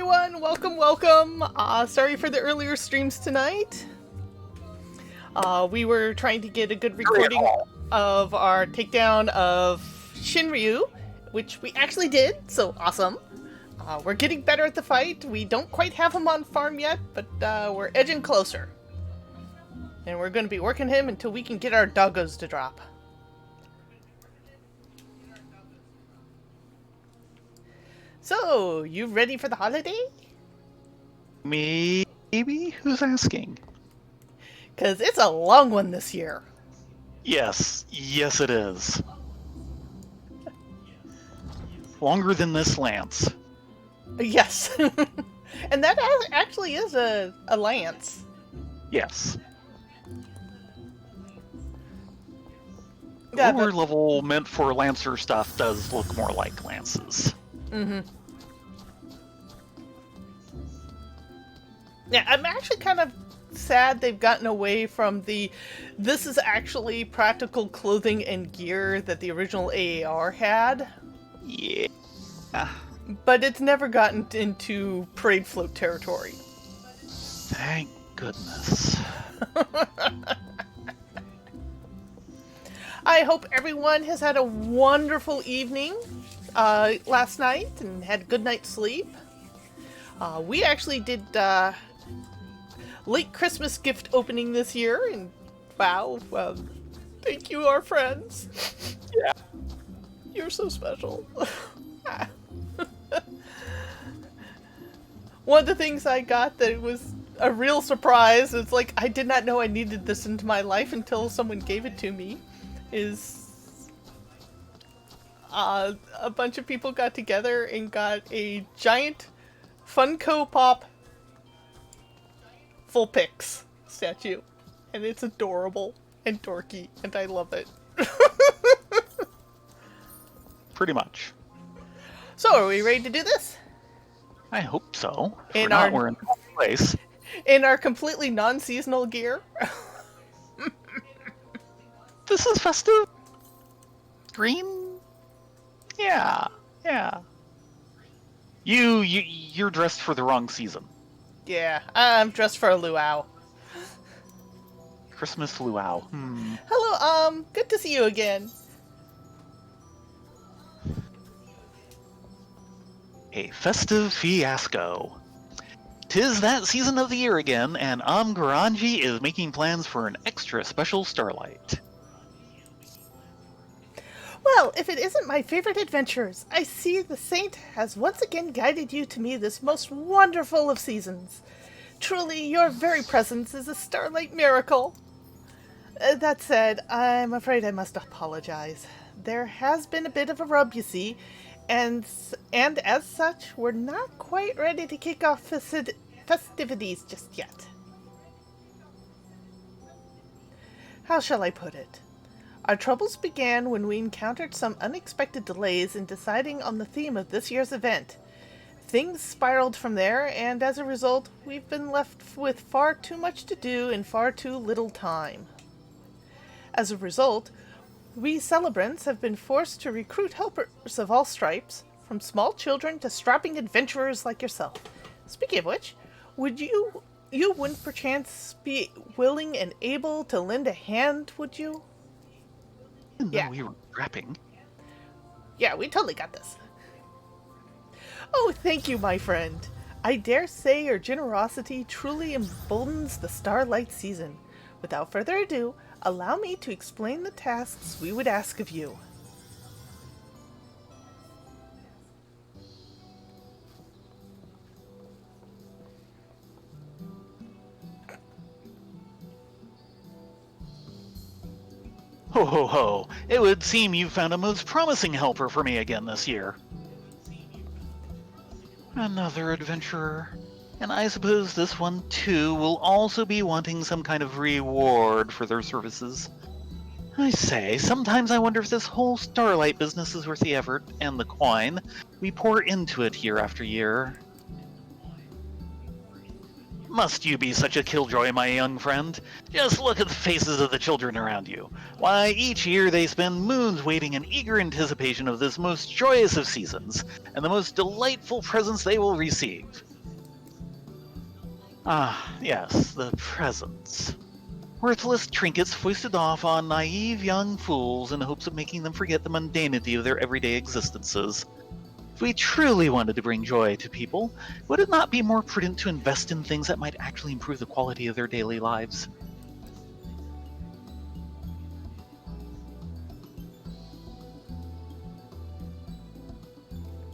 everyone, welcome. Sorry for the earlier streams tonight. We were trying to get a good recording of our takedown of Shinryu, which we actually did, so awesome. We're getting better at the fight. We don't quite have him on farm yet, but we're edging closer. And we're going to be working him until we can get our doggos to drop. So, you ready for the holiday? Maybe? Who's asking? Because it's a long one this year. Yes it is. Longer than this lance. Yes. And that actually is a lance. Yes. Yeah, Lower level meant for lancer stuff does look more like lances. Mm-hmm. Yeah, I'm actually kind of sad they've gotten away from this is actually practical clothing and gear that the original AAR had. Yeah. But it's never gotten into parade float territory. Thank goodness. I hope everyone has had a wonderful evening last night and had a good night's sleep. We actually did late Christmas gift opening this year, and wow, thank you, our friends. Yeah. You're so special. One of the things I got that was a real surprise, it's like I did not know I needed this into my life until someone gave it to me, is a bunch of people got together and got a giant Funko Pop Full Pix statue. And it's adorable and dorky, and I love it. Pretty much. So, are we ready to do this? I hope so. In We're in the wrong place. In our completely non-seasonal gear? This is festive. Green? Yeah. You're dressed for the wrong season. Yeah, I'm dressed for a luau. Christmas luau. Hello, good to see you again. A festive fiasco. 'Tis that season of the year again, and Garanji is making plans for an extra special Starlight. Well, if it isn't my favorite adventures, I see the saint has once again guided you to me this most wonderful of seasons. Truly, your very presence is a Starlight miracle. That said, I'm afraid I must apologize. There has been a bit of a rub, you see, and as such, we're not quite ready to kick off festivities just yet. How shall I put it? Our troubles began when we encountered some unexpected delays in deciding on the theme of this year's event. Things spiraled from there, and as a result, we've been left with far too much to do in far too little time. As a result, we celebrants have been forced to recruit helpers of all stripes, from small children to strapping adventurers like yourself. Speaking of which, would you wouldn't perchance be willing and able to lend a hand, would you? Yeah. We were rapping. Yeah, we totally got this. Oh, thank you, my friend. I dare say your generosity truly emboldens the Starlight season. Without further ado, allow me to explain the tasks we would ask of you. Ho ho ho! It would seem you found a most promising helper for me again this year. Another adventurer. And I suppose this one, too, will also be wanting some kind of reward for their services. I say, sometimes I wonder if this whole Starlight business is worth the effort and the coin we pour into it year after year. Must you be such a killjoy, my young friend? Just look at the faces of the children around you. Why, each year they spend moons waiting in eager anticipation of this most joyous of seasons, and the most delightful presents they will receive. Ah, yes, the presents. Worthless trinkets foisted off on naive young fools in the hopes of making them forget the mundanity of their everyday existences. If we truly wanted to bring joy to people, would it not be more prudent to invest in things that might actually improve the quality of their daily lives?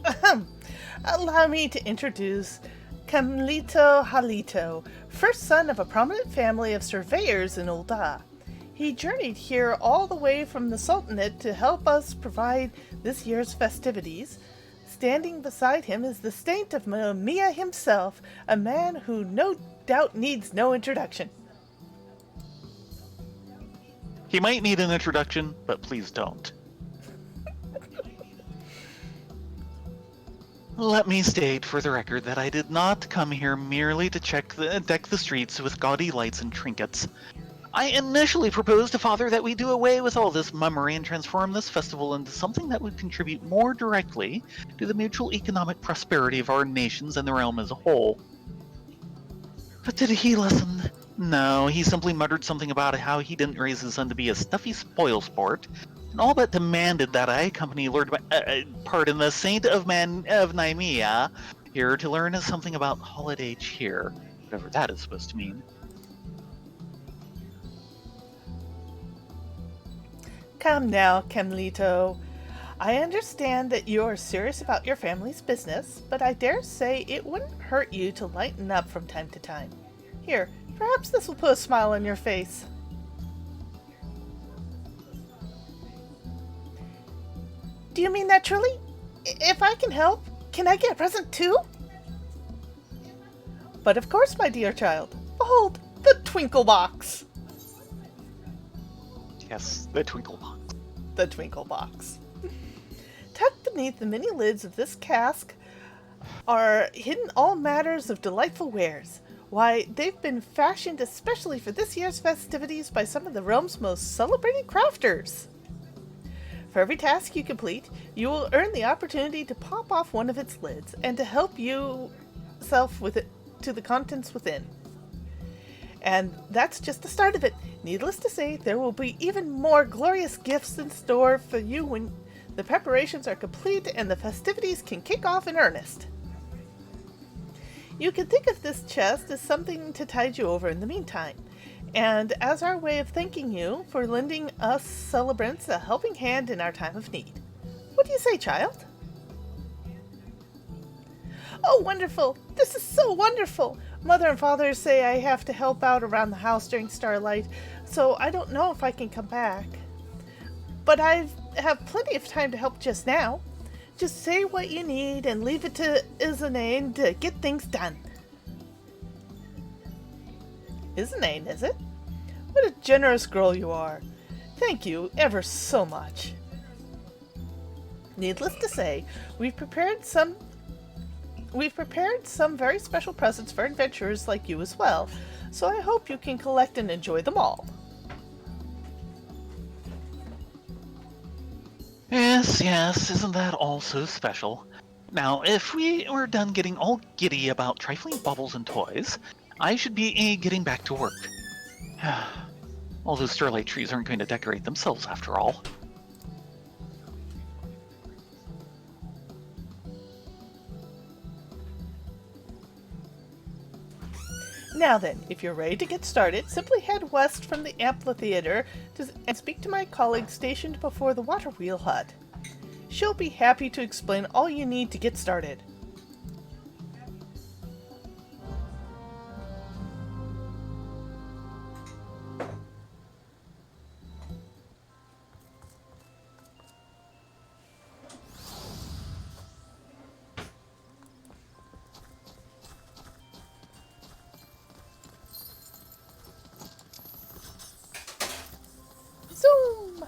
Ahem. Allow me to introduce Camlito Halito, first son of a prominent family of surveyors in Ulda. He journeyed here all the way from the Sultanate to help us provide this year's festivities. Standing beside him is the saint of Mamiya himself, a man who no doubt needs no introduction. He might need an introduction, but please don't. Let me state for the record that I did not come here merely to deck the streets with gaudy lights and trinkets. I initially proposed to Father that we do away with all this mummery and transform this festival into something that would contribute more directly to the mutual economic prosperity of our nations and the realm as a whole. But did he listen? No, he simply muttered something about how he didn't raise his son to be a stuffy spoilsport, and all but demanded that I accompany the Saint of Nymea here to learn something about holiday cheer, whatever that is supposed to mean. Come now, Camlito. I understand that you are serious about your family's business, but I dare say it wouldn't hurt you to lighten up from time to time. Here, perhaps this will put a smile on your face. Do you mean that truly? If I can help, can I get a present too? But of course, my dear child. Behold, the twinkle box. Yes, the twinkle box. The twinkle box. Tucked beneath the many lids of this cask are hidden all matters of delightful wares. Why, they've been fashioned especially for this year's festivities by some of the realm's most celebrated crafters. For every task you complete, you will earn the opportunity to pop off one of its lids and to help yourself with it to the contents within. And that's just the start of it. Needless to say, there will be even more glorious gifts in store for you when the preparations are complete and the festivities can kick off in earnest. You can think of this chest as something to tide you over in the meantime, and as our way of thanking you for lending us celebrants a helping hand in our time of need. What do you say, child? Oh, wonderful! This is so wonderful! Mother and Father say I have to help out around the house during Starlight, so I don't know if I can come back. But I have plenty of time to help just now. Just say what you need and leave it to Izanane to get things done. Izanane, is it? What a generous girl you are. Thank you ever so much. Needless to say, we've prepared some very special presents for adventurers like you as well, so I hope you can collect and enjoy them all. Yes, isn't that all so special? Now, if we were done getting all giddy about trifling baubles and toys, I should be getting back to work. All those starlight trees aren't going to decorate themselves after all. Now then, if you're ready to get started, simply head west from the amphitheater and speak to my colleague stationed before the water wheel hut. She'll be happy to explain all you need to get started. Zoom!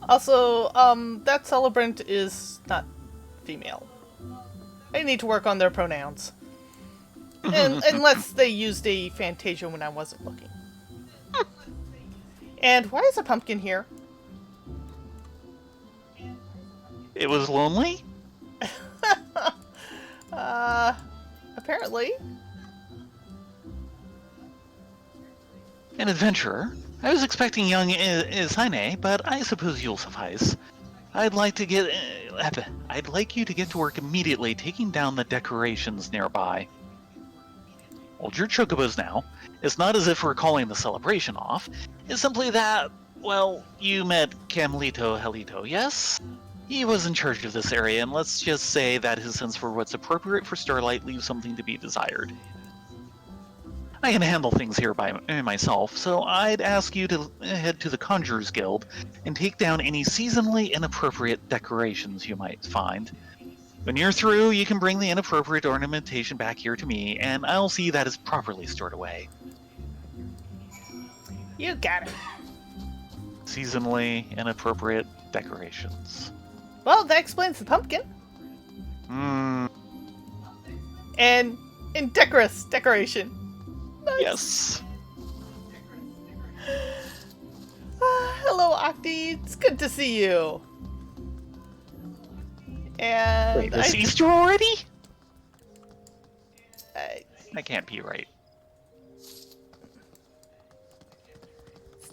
Also, that celebrant is not female. I need to work on their pronouns. Unless they used a Fantasia when I wasn't looking. And why is a pumpkin here? It was lonely? Apparently. An adventurer? I was expecting young Isaine, but I suppose you'll suffice. I'd like you to get to work immediately taking down the decorations nearby. Hold your chocobos now. It's not as if we're calling the celebration off. It's simply that, well, you met Camlito Helito, yes? He was in charge of this area, and let's just say that his sense for what's appropriate for Starlight leaves something to be desired. I can handle things here by myself, so I'd ask you to head to the Conjurers Guild and take down any seasonally inappropriate decorations you might find. When you're through, you can bring the inappropriate ornamentation back here to me, and I'll see that it's properly stored away. You got it. Seasonally inappropriate decorations. Well, that explains the pumpkin. And indecorous decoration. Nice. Yes. Hello, Octi. It's good to see you. And Wait, it's Easter already? I can't be right. It's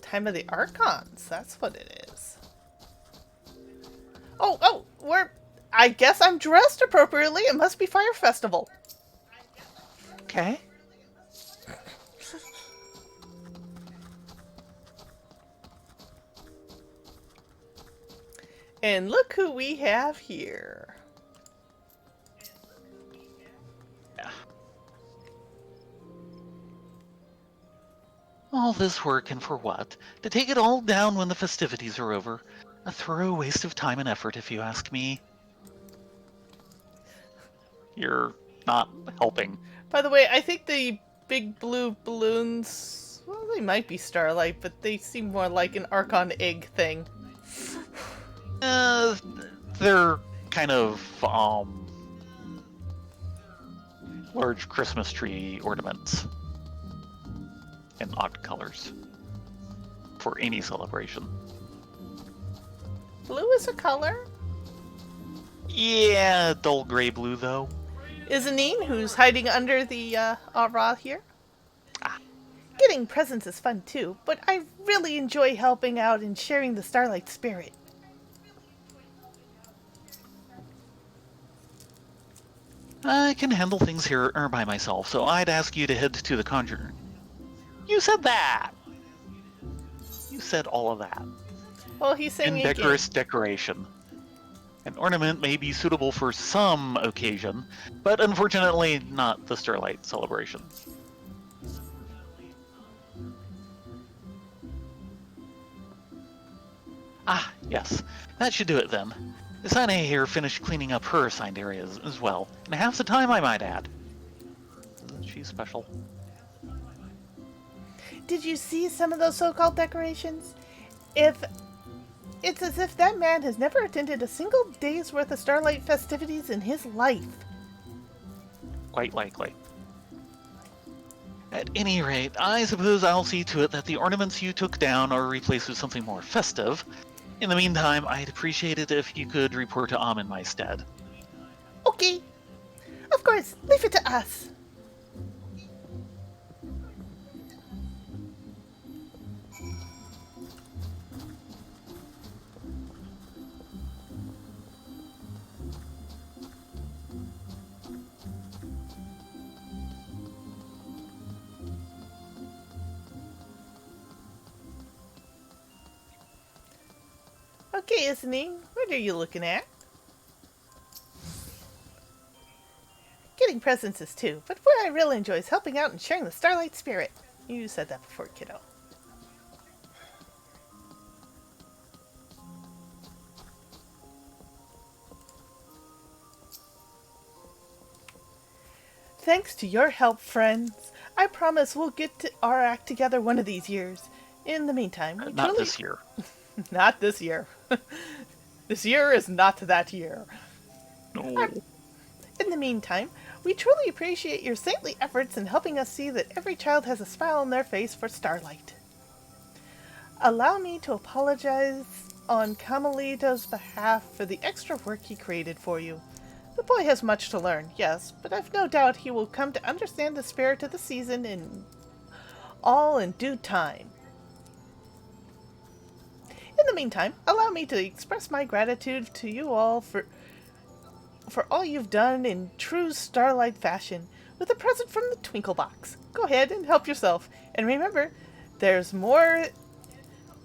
time of the Archons. That's what it is. Oh, I guess I'm dressed appropriately. It must be Fire Festival. Okay. And look who we have here. Yeah. All this work and for what? To take it all down when the festivities are over. A thorough waste of time and effort, if you ask me. You're not helping. By the way, I think the big blue balloons, well, they might be Starlight, but they seem more like an Archon egg thing. They're kind of, large Christmas tree ornaments in odd colors for any celebration. Blue is a color? Yeah, dull gray blue though. Isanine, who's hiding under the aura here. Getting presents is fun too, but I really enjoy helping out and sharing the Starlight spirit. I can handle things here by myself, so I'd ask you to head to the Conjurer. You said that! You said all of that. Well, he's saying Indecorous decoration. An ornament may be suitable for some occasion, but unfortunately not the Starlight celebration. Ah, yes. That should do it then. Isaine here finished cleaning up her assigned areas as well, in half the time, I might add. Isn't she special? Did you see some of those so-called decorations? It's as if that man has never attended a single day's worth of Starlight festivities in his life. Quite likely. At any rate, I suppose I'll see to it that the ornaments you took down are replaced with something more festive. In the meantime, I'd appreciate it if you could report to Am in my stead. Okay. Of course, leave it to us. Okay, Isanine, what are you looking at? Getting presents is too, but what I really enjoy is helping out and sharing the Starlight spirit. You said that before, kiddo. Thanks to your help, friends. I promise we'll get our act together one of these years. In the meantime, we Not this year. Not this year. This year is not that year. No. In the meantime, we truly appreciate your saintly efforts in helping us see that every child has a smile on their face for Starlight. Allow me to apologize on Camelito's behalf for the extra work he created for you. The boy has much to learn, yes, but I've no doubt he will come to understand the spirit of the season in due time. In the meantime, allow me to express my gratitude to you all for all you've done in true Starlight fashion with a present from the Twinkle Box. Go ahead and help yourself. And remember, there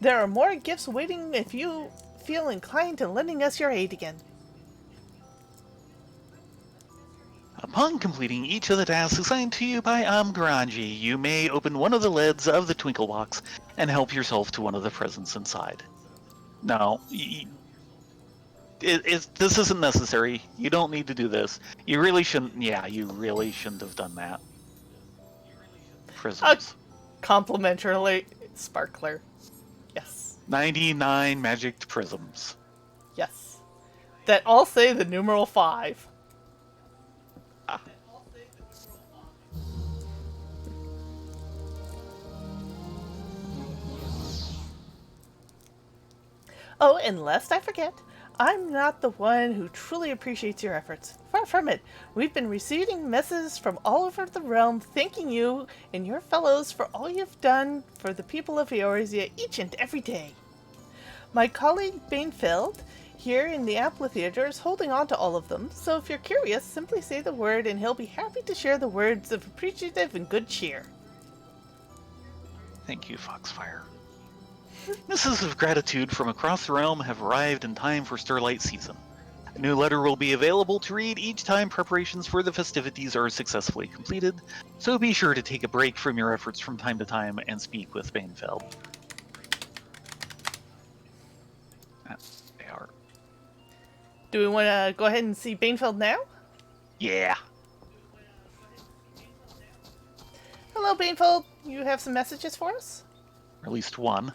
are more gifts waiting if you feel inclined to lending us your aid again. Upon completing each of the tasks assigned to you by Amgaranji, you may open one of the lids of the Twinkle Box and help yourself to one of the presents inside. No, this isn't necessary. You don't need to do this. You really shouldn't. Yeah, you really shouldn't have done that. Prisms. Complimentarily, sparkler. Yes. 99 magic prisms. Yes. That all say the numeral 5. Ah. Oh, and lest I forget, I'm not the one who truly appreciates your efforts. Far from it. We've been receiving messages from all over the realm thanking you and your fellows for all you've done for the people of Eorzea each and every day. My colleague Bainfeld here in the amphitheater is holding on to all of them, so if you're curious, simply say the word and he'll be happy to share the words of appreciative and good cheer. Thank you, Foxfire. Missives of gratitude from across the realm have arrived in time for Starlight season. A new letter will be available to read each time preparations for the festivities are successfully completed, so be sure to take a break from your efforts from time to time and speak with Bainfeld. They are. Do we want to go ahead and see Bainfeld now? Yeah. Hello, Bainfeld. You have some messages for us? Or at least one.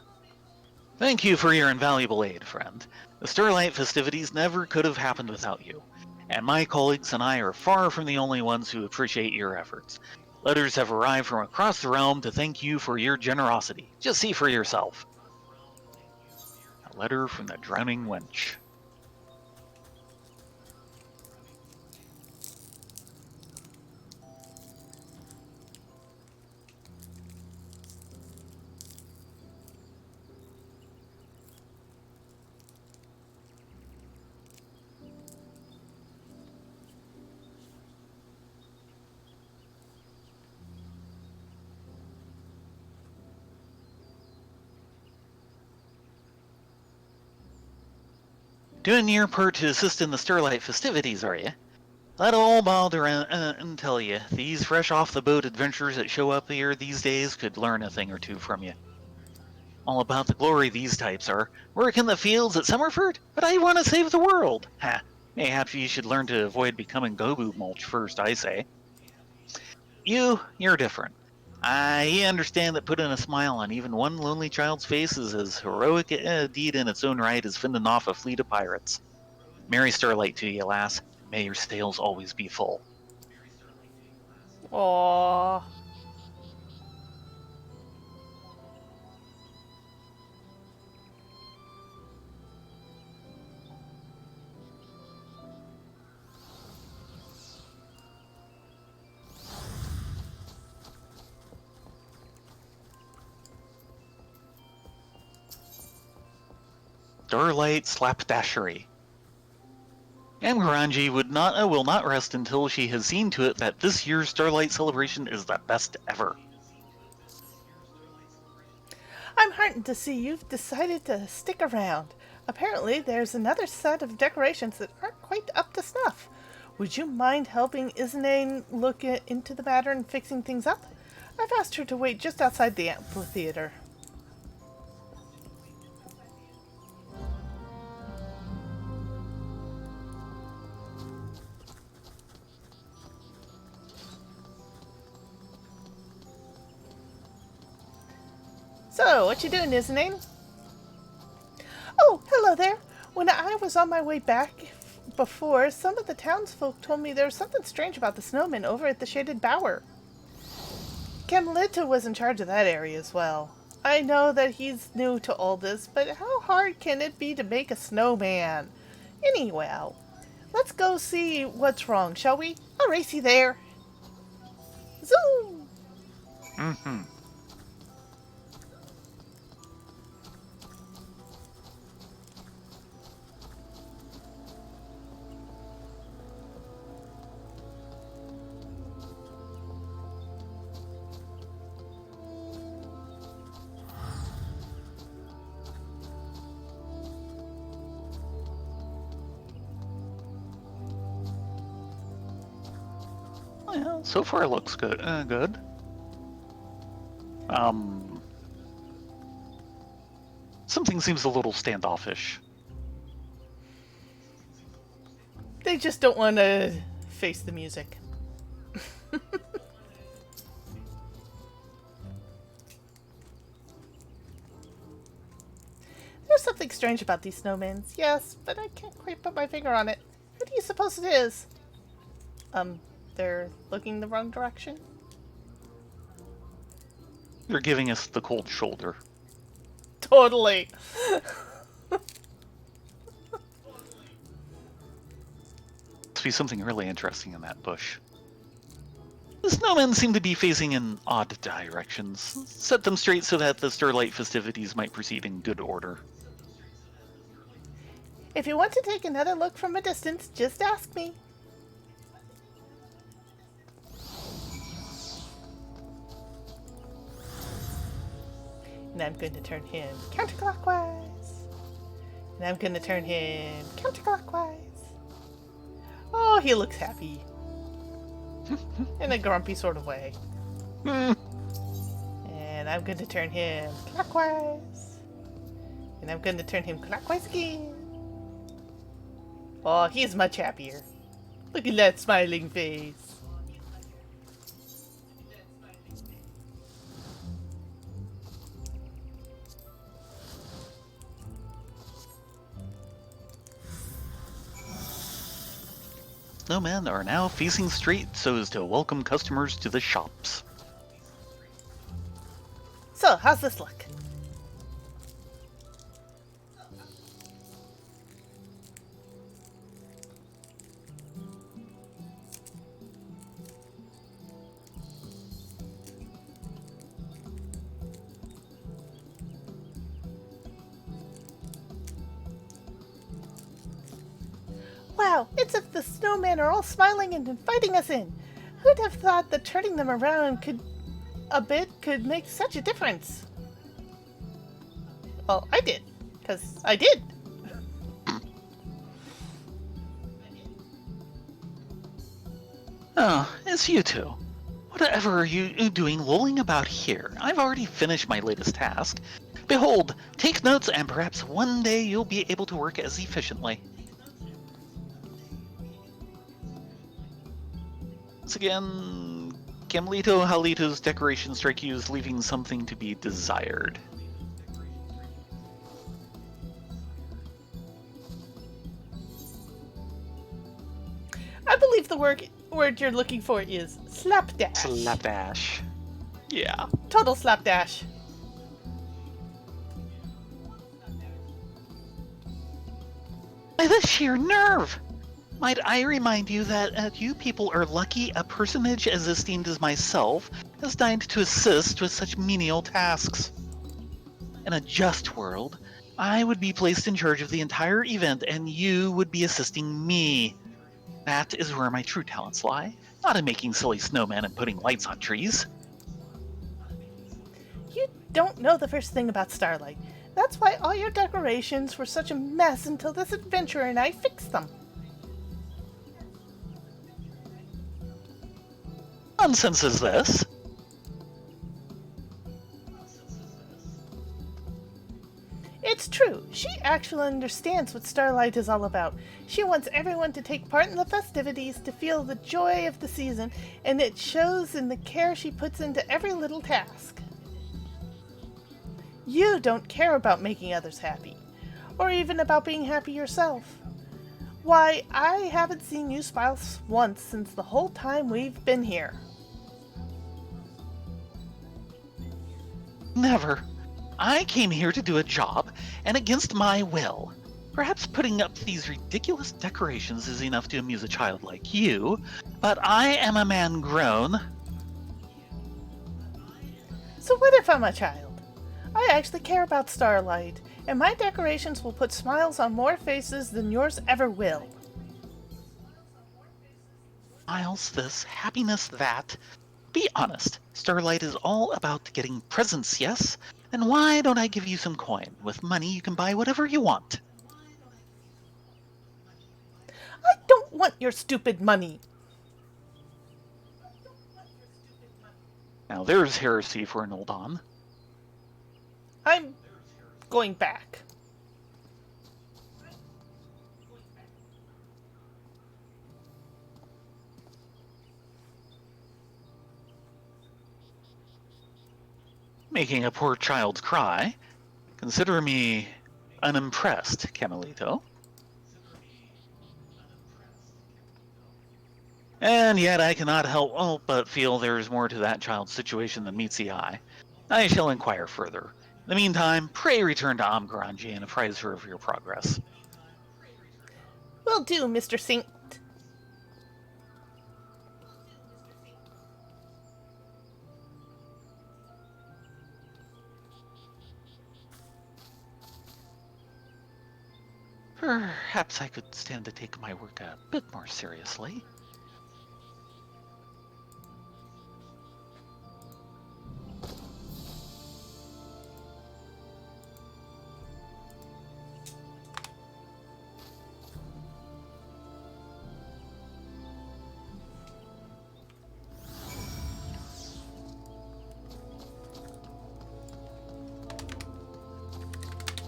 Thank you for your invaluable aid, friend. The Starlight festivities never could have happened without you, and my colleagues and I are far from the only ones who appreciate your efforts. Letters have arrived from across the realm to thank you for your generosity. Just see for yourself. A letter from the drowning wench. Doing your part to assist in the Starlight festivities, are you? Let old Baldur tell you, these fresh-off-the-boat adventurers that show up here these days could learn a thing or two from you. All about the glory these types are. Work in the fields at Summerford, but I want to save the world. Ha! Mayhap you should learn to avoid becoming Gobu mulch first, I say. You're different. I understand that putting a smile on even one lonely child's face is as heroic a deed in its own right as fending off a fleet of pirates. Merry Starlight to you, lass. May your sails always be full. Aww. Starlight slapdashery. Amgaranji will not rest until she has seen to it that this year's Starlight celebration is the best ever. I'm heartened to see you've decided to stick around. Apparently, there's another set of decorations that aren't quite up to snuff. Would you mind helping Isnane look into the matter and fixing things up? I've asked her to wait just outside the amphitheater. So, what you doing, Isnane? Oh, hello there. When I was on my way back before, some of the townsfolk told me there was something strange about the snowman over at the Shaded Bower. Camlita was in charge of that area as well. I know that he's new to all this, but how hard can it be to make a snowman? Anyway, let's go see what's wrong, shall we? I'll race you there. Zoom! Mm-hmm. Well, so far it looks good. Good. Something seems a little standoffish. They just don't want to face the music. There's something strange about these snowmen, yes, but I can't quite put my finger on it. Who do you suppose it is? They're looking the wrong direction? You're giving us the cold shoulder. Totally. Must be something really interesting in that bush. The snowmen seem to be facing in odd directions. Set them straight so that the Starlight festivities might proceed in good order. If you want to take another look from a distance, just ask me. And I'm going to turn him counterclockwise. And I'm going to turn him counterclockwise. Oh, he looks happy. In a grumpy sort of way. And I'm going to turn him clockwise. And I'm going to turn him clockwise again. Oh, he's much happier. Look at that smiling face. Snowmen are now facing straight so as to welcome customers to the shops. So, how's this look? Wow, it's as if the snowmen are all smiling and inviting us in. Who'd have thought that turning them around could make such a difference? Well, I did, because I did. Oh, it's you two. Whatever are you doing lolling about here? I've already finished my latest task. Behold, take notes and perhaps one day you'll be able to work as efficiently. Once again, Camlito Halito's decoration strike you as leaving something to be desired. I believe the word you're looking for is slapdash. Slapdash. Yeah. Total slapdash. By the sheer nerve! Might I remind you that you people are lucky a personage as esteemed as myself has deigned to assist with such menial tasks. In a just world, I would be placed in charge of the entire event and you would be assisting me. That is where my true talents lie, not in making silly snowmen and putting lights on trees. You don't know the first thing about Starlight. That's why all your decorations were such a mess until this adventurer and I fixed them. Nonsense is this? It's true. She actually understands what Starlight is all about. She wants everyone to take part in the festivities, to feel the joy of the season, and it shows in the care she puts into every little task. You don't care about making others happy, or even about being happy yourself. Why, I haven't seen you smile once since the whole time we've been here. Never. I came here to do a job, and against my will. Perhaps putting up these ridiculous decorations is enough to amuse a child like you, but I am a man grown. So what if I'm a child? I actually care about Starlight, and my decorations will put smiles on more faces than yours ever will. Smiles this, happiness that. Be honest, Starlight is all about getting presents, yes? Then why don't I give you some coin? With money you can buy whatever you want. I don't want your stupid money. Now there's heresy for an old on. I'm going back. Making a poor child cry. Consider me unimpressed, Camelito. And yet I cannot help but feel there is more to that child's situation than meets the eye. I shall inquire further. In the meantime, pray return to Amgaranji and apprise her of your progress. Will do, Mr. Saint. Perhaps I could stand to take my work a bit more seriously.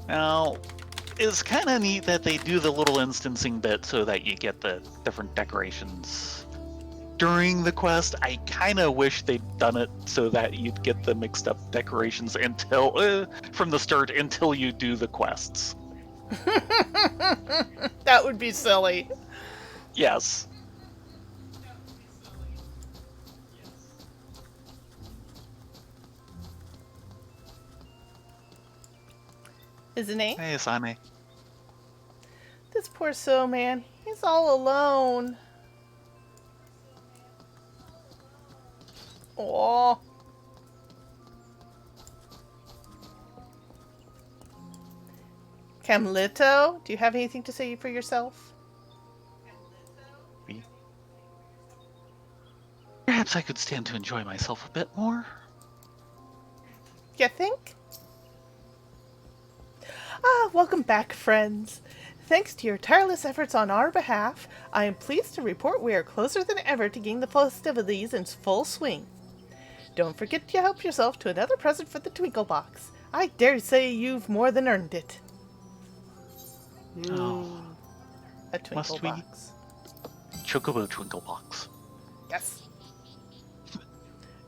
Now, it's kind of neat that they do the little instancing bit so that you get the different decorations during the quest. I kind of wish they'd done it so that you'd get the mixed up decorations until from the start until you do the quests. That would be silly. Yes. Isn't he? Hey, Same. This poor soul man, he's all alone. Aww. Camlito, do you have anything to say for yourself? Perhaps I could stand to enjoy myself a bit more. You think? Welcome back, friends. Thanks to your tireless efforts on our behalf, I am pleased to report we are closer than ever to getting the festivities in full swing. Don't forget to help yourself to another present for the Twinkle Box. I dare say you've more than earned it. Oh. A Twinkle Must we? Box. Chocobo Twinkle Box. Yes.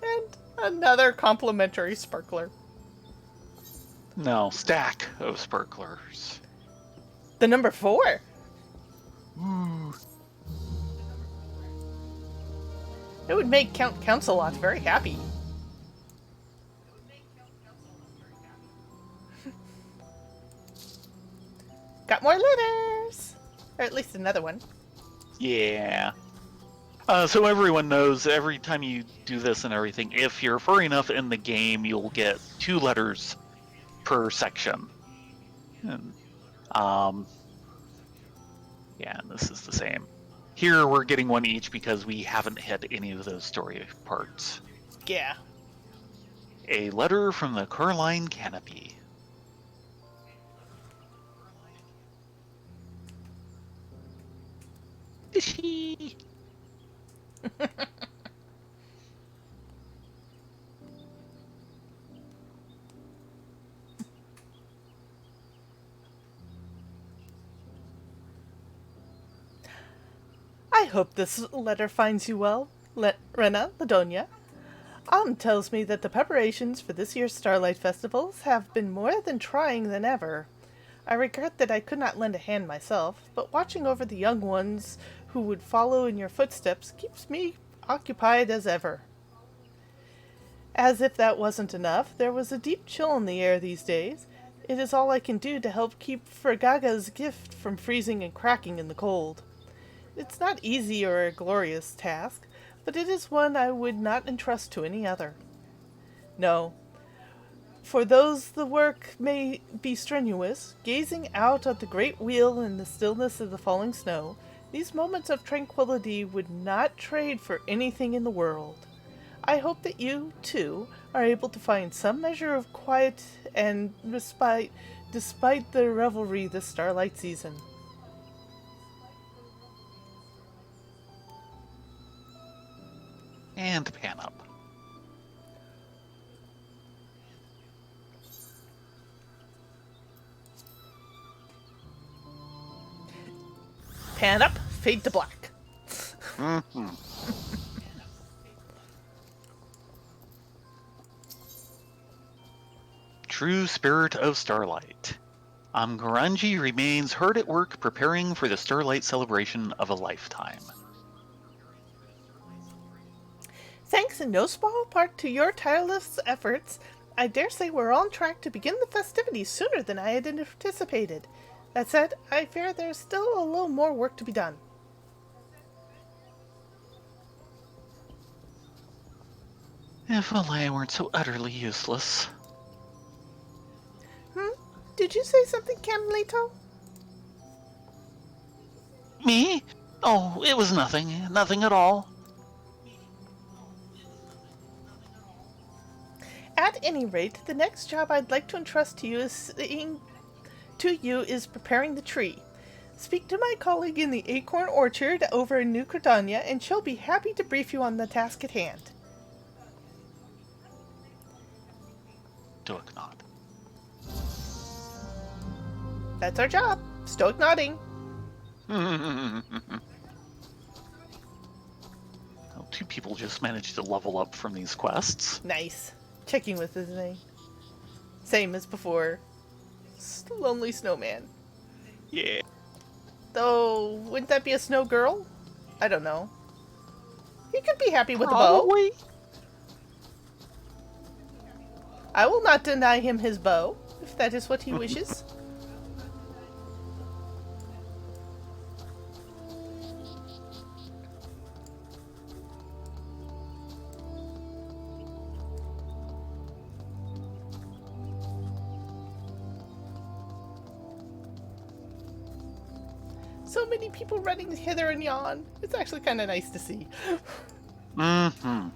And another complimentary sparkler. No, stack of sparklers. The number 4. Ooh. It would make Count Councelot very happy. Got more letters! Or at least another one. Yeah. So everyone knows every time you do this and everything, if you're furry enough in the game, you'll get 2 letters per section. And, yeah, and this is the same. Here we're getting 1 each because we haven't hit any of those story parts. Yeah. A letter from the Coraline Canopy. Fishy. I hope this letter finds you well, Rena Ladonia. Tells me that the preparations for this year's Starlight Festivals have been more than trying than ever. I regret that I could not lend a hand myself, but watching over the young ones who would follow in your footsteps keeps me occupied as ever. As if that wasn't enough, there was a deep chill in the air these days. It is all I can do to help keep Fragaga's gift from freezing and cracking in the cold. It's not easy or a glorious task, but it is one I would not entrust to any other. No, for those the work may be strenuous, gazing out at the great wheel in the stillness of the falling snow, these moments of tranquility would not trade for anything in the world. I hope that you, too, are able to find some measure of quiet and respite despite the revelry this starlight season. And pan up. Pan up, fade to black. Mm-hmm. True spirit of Starlight. Grungy remains hard at work preparing for the Starlight celebration of a lifetime. Thanks in no small part to your tireless efforts, I dare say we're on track to begin the festivities sooner than I had anticipated. That said, I fear there's still a little more work to be done. If only I weren't so utterly useless. Did you say something, Camlito? Me? Oh, it was nothing. Nothing at all. At any rate, the next job I'd like to entrust to you is preparing the tree. Speak to my colleague in the Acorn Orchard over in New Cretania, and she'll be happy to brief you on the task at hand. Stoic nod. That's our job. Stoic nodding. Well, two people just managed to level up from these quests. Nice. Checking with his name. Same as before. Lonely snowman. Yeah. Though, wouldn't that be a snow girl? I don't know. He could be happy with a bow. Probably. I will not deny him his bow, if that is what he wishes. So many people running hither and yon. It's actually kind of nice to see. Mm-hmm.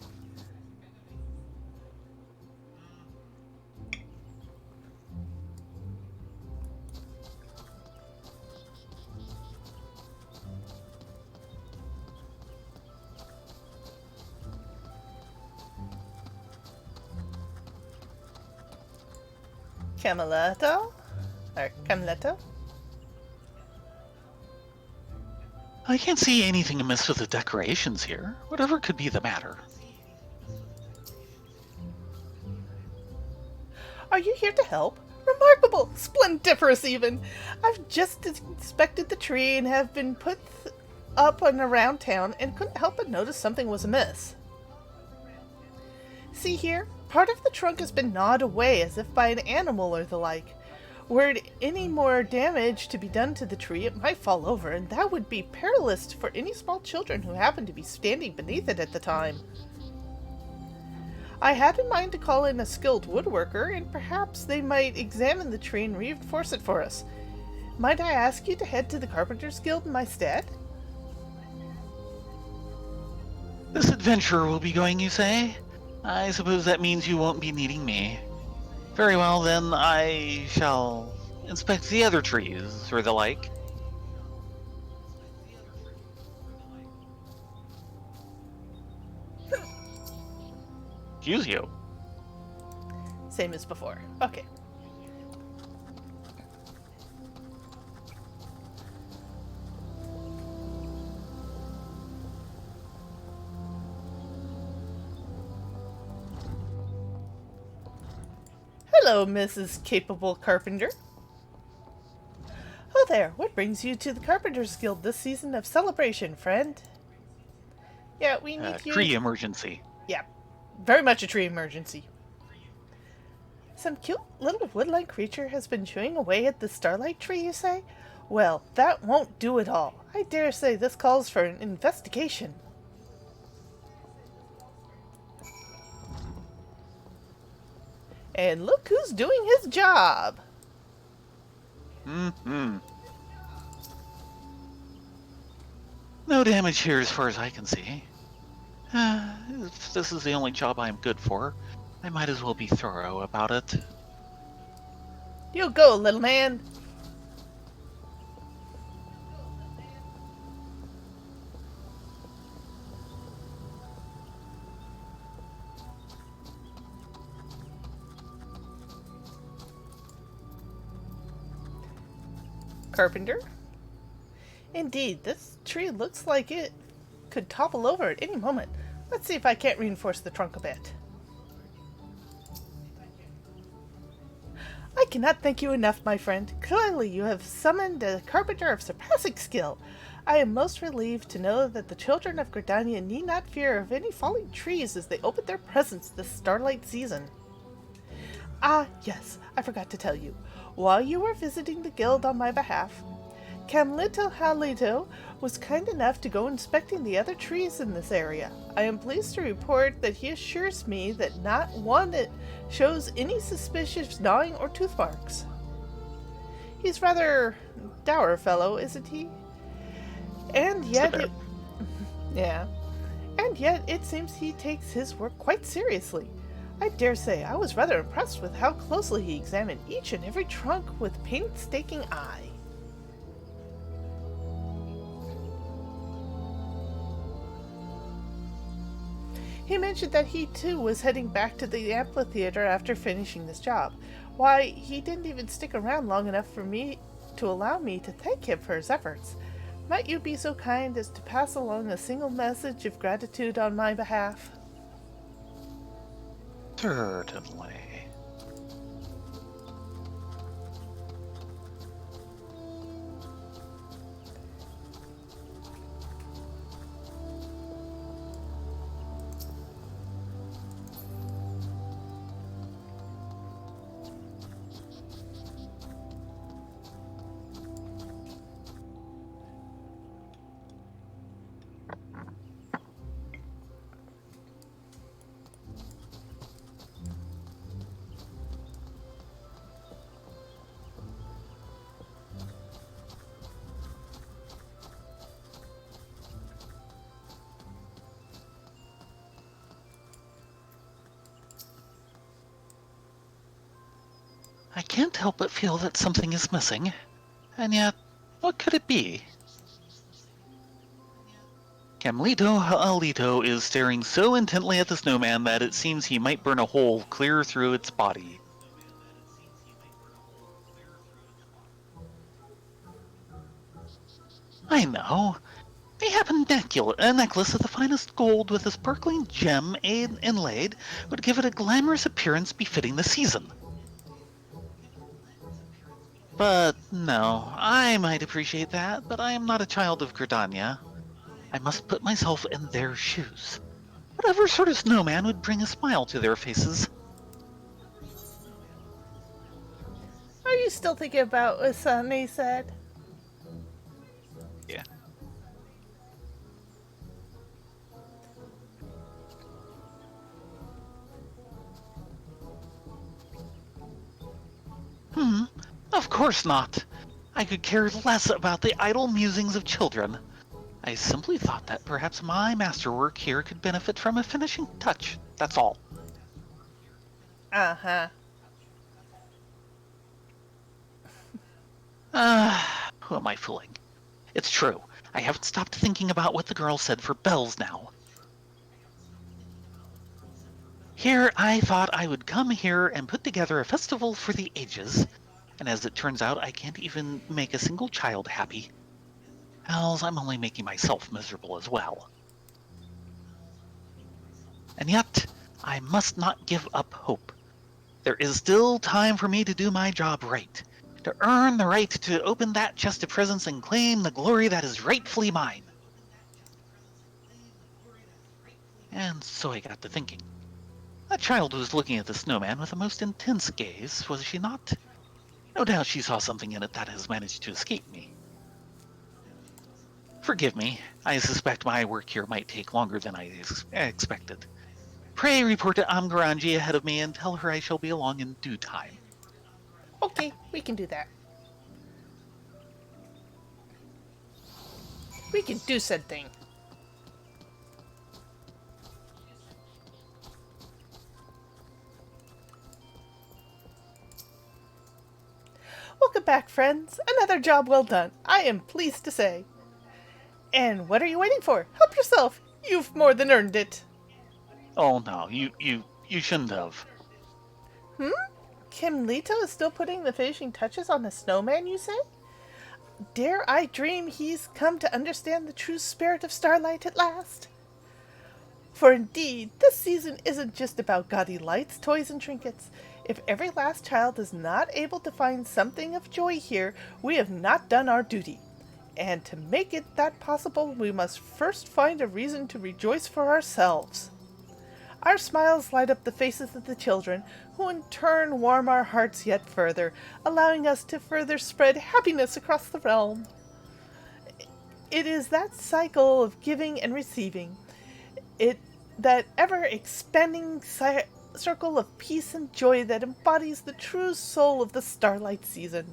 Cameletto? Or Camletto? I can't see anything amiss with the decorations here. Whatever could be the matter. Are you here to help? Remarkable! Splendiferous, even! I've just inspected the tree and have been put up and around town and couldn't help but notice something was amiss. See here? Part of the trunk has been gnawed away as if by an animal or the like. Were any more damage to be done to the tree, it might fall over, and that would be perilous for any small children who happened to be standing beneath it at the time. I had in mind to call in a skilled woodworker, and perhaps they might examine the tree and reinforce it for us. Might I ask you to head to the Carpenter's Guild in my stead? This adventurer will be going, you say? I suppose that means you won't be needing me. Very well, then I shall inspect the other trees, or the like. Excuse you. Same as before. Okay. Hello, Mrs. Capable Carpenter. there, what brings you to the Carpenters Guild this season of celebration, friend? Yeah, we need you. Tree emergency. Yeah, very much a tree emergency. Some cute little woodland creature has been chewing away at the starlight tree, you say? Well, that won't do it all. I dare say this calls for an investigation. And look who's doing his job! Mm-hmm. No damage here as far as I can see. If this is the only job I'm good for, I might as well be thorough about it. You go, little man! Carpenter? Indeed, this tree looks like it could topple over at any moment. Let's see if I can't reinforce the trunk a bit. I cannot thank you enough, my friend. Clearly you have summoned a carpenter of surpassing skill. I am most relieved to know that the children of Gridania need not fear of any falling trees as they open their presents this starlight season. Ah, yes, I forgot to tell you. While you were visiting the guild on my behalf, Camlito Halito was kind enough to go inspecting the other trees in this area. I am pleased to report that he assures me that not one that shows any suspicious gnawing or tooth marks. He's rather dour fellow, isn't he? And yet yeah. And yet it seems he takes his work quite seriously. I dare say I was rather impressed with how closely he examined each and every trunk with painstaking eye. He mentioned that he too was heading back to the amphitheater after finishing this job. Why, he didn't even stick around long enough for me to allow me to thank him for his efforts. Might you be so kind as to pass along a single message of gratitude on my behalf? Certainly. I can't help but feel that something is missing. And yet, what could it be? Camlito Alito is staring so intently at the snowman that it seems he might burn a hole clear through its body. I know. Mayhap a necklace of the finest gold with a sparkling gem inlaid would give it a glamorous appearance befitting the season. But no, I might appreciate that, but I am not a child of Gridania. I must put myself in their shoes. Whatever sort of snowman would bring a smile to their faces. Are you still thinking about what Sunny said? Yeah. Of course not. I could care less about the idle musings of children. I simply thought that perhaps my masterwork here could benefit from a finishing touch, that's all. Uh-huh. Who am I fooling? It's true. I haven't stopped thinking about what the girl said for bells now. Here I thought I would come here and put together a festival for the ages, and as it turns out I can't even make a single child happy. Hells, I'm only making myself miserable as well. And yet, I must not give up hope. There is still time for me to do my job right, to earn the right to open that chest of presents and claim the glory that is rightfully mine. And so I got to thinking. That child was looking at the snowman with a most intense gaze, was she not? No doubt she saw something in it that has managed to escape me. Forgive me, I suspect my work here might take longer than I expected. Pray report to Amgaranji ahead of me and tell her I shall be along in due time. Okay, we can do that. We can do said thing. Welcome back, friends. Another job well done, I am pleased to say. And what are you waiting for? Help yourself. You've more than earned it. Oh no, you shouldn't have. Kim Lito is still putting the finishing touches on the snowman, you say? Dare I dream he's come to understand the true spirit of Starlight at last? For indeed, this season isn't just about gaudy lights, toys, and trinkets. If every last child is not able to find something of joy here, we have not done our duty. And to make it that possible, we must first find a reason to rejoice for ourselves. Our smiles light up the faces of the children, who in turn warm our hearts yet further, allowing us to further spread happiness across the realm. It is that cycle of giving and receiving, that ever-expanding circle of peace and joy that embodies the true soul of the Starlight season.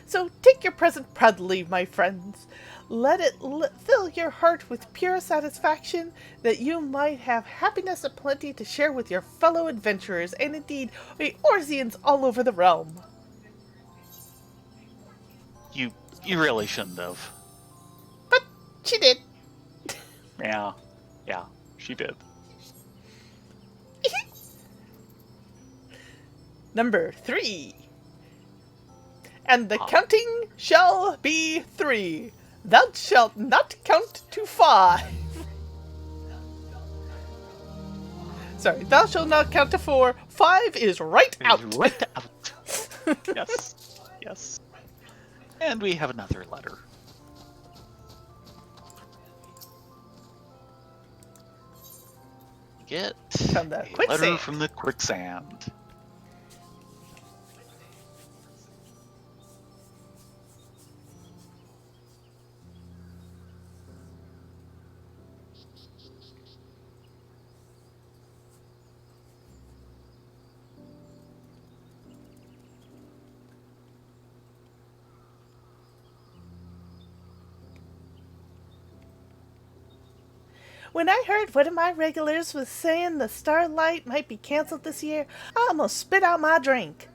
So take your present proudly, my friends. Let it fill your heart with pure satisfaction that you might have happiness aplenty to share with your fellow adventurers and indeed Eorzeans all over the realm. You really shouldn't have. But she did. Yeah, she did. Number 3. And the counting shall be 3. Thou shalt not count to 5. Sorry, thou shalt not count to 4. 5 is right out. Right out. Yes. And we have another letter. Get From the a quicksand. letter from the quicksand. When I heard one of my regulars was saying the Starlight might be canceled this year, I almost spit out my drink.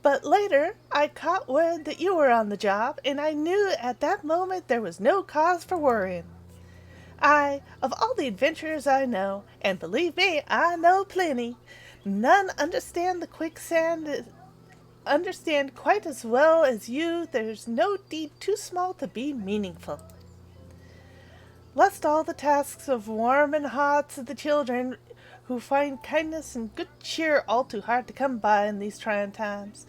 But later, I caught word that you were on the job, and I knew at that moment there was no cause for worrying. Of all the adventurers I know, and believe me, I know plenty, none understand the quicksand understand quite as well as you. There's no deed too small to be meaningful. Lest all the tasks of warming hearts of the children who find kindness and good cheer all too hard to come by in these trying times.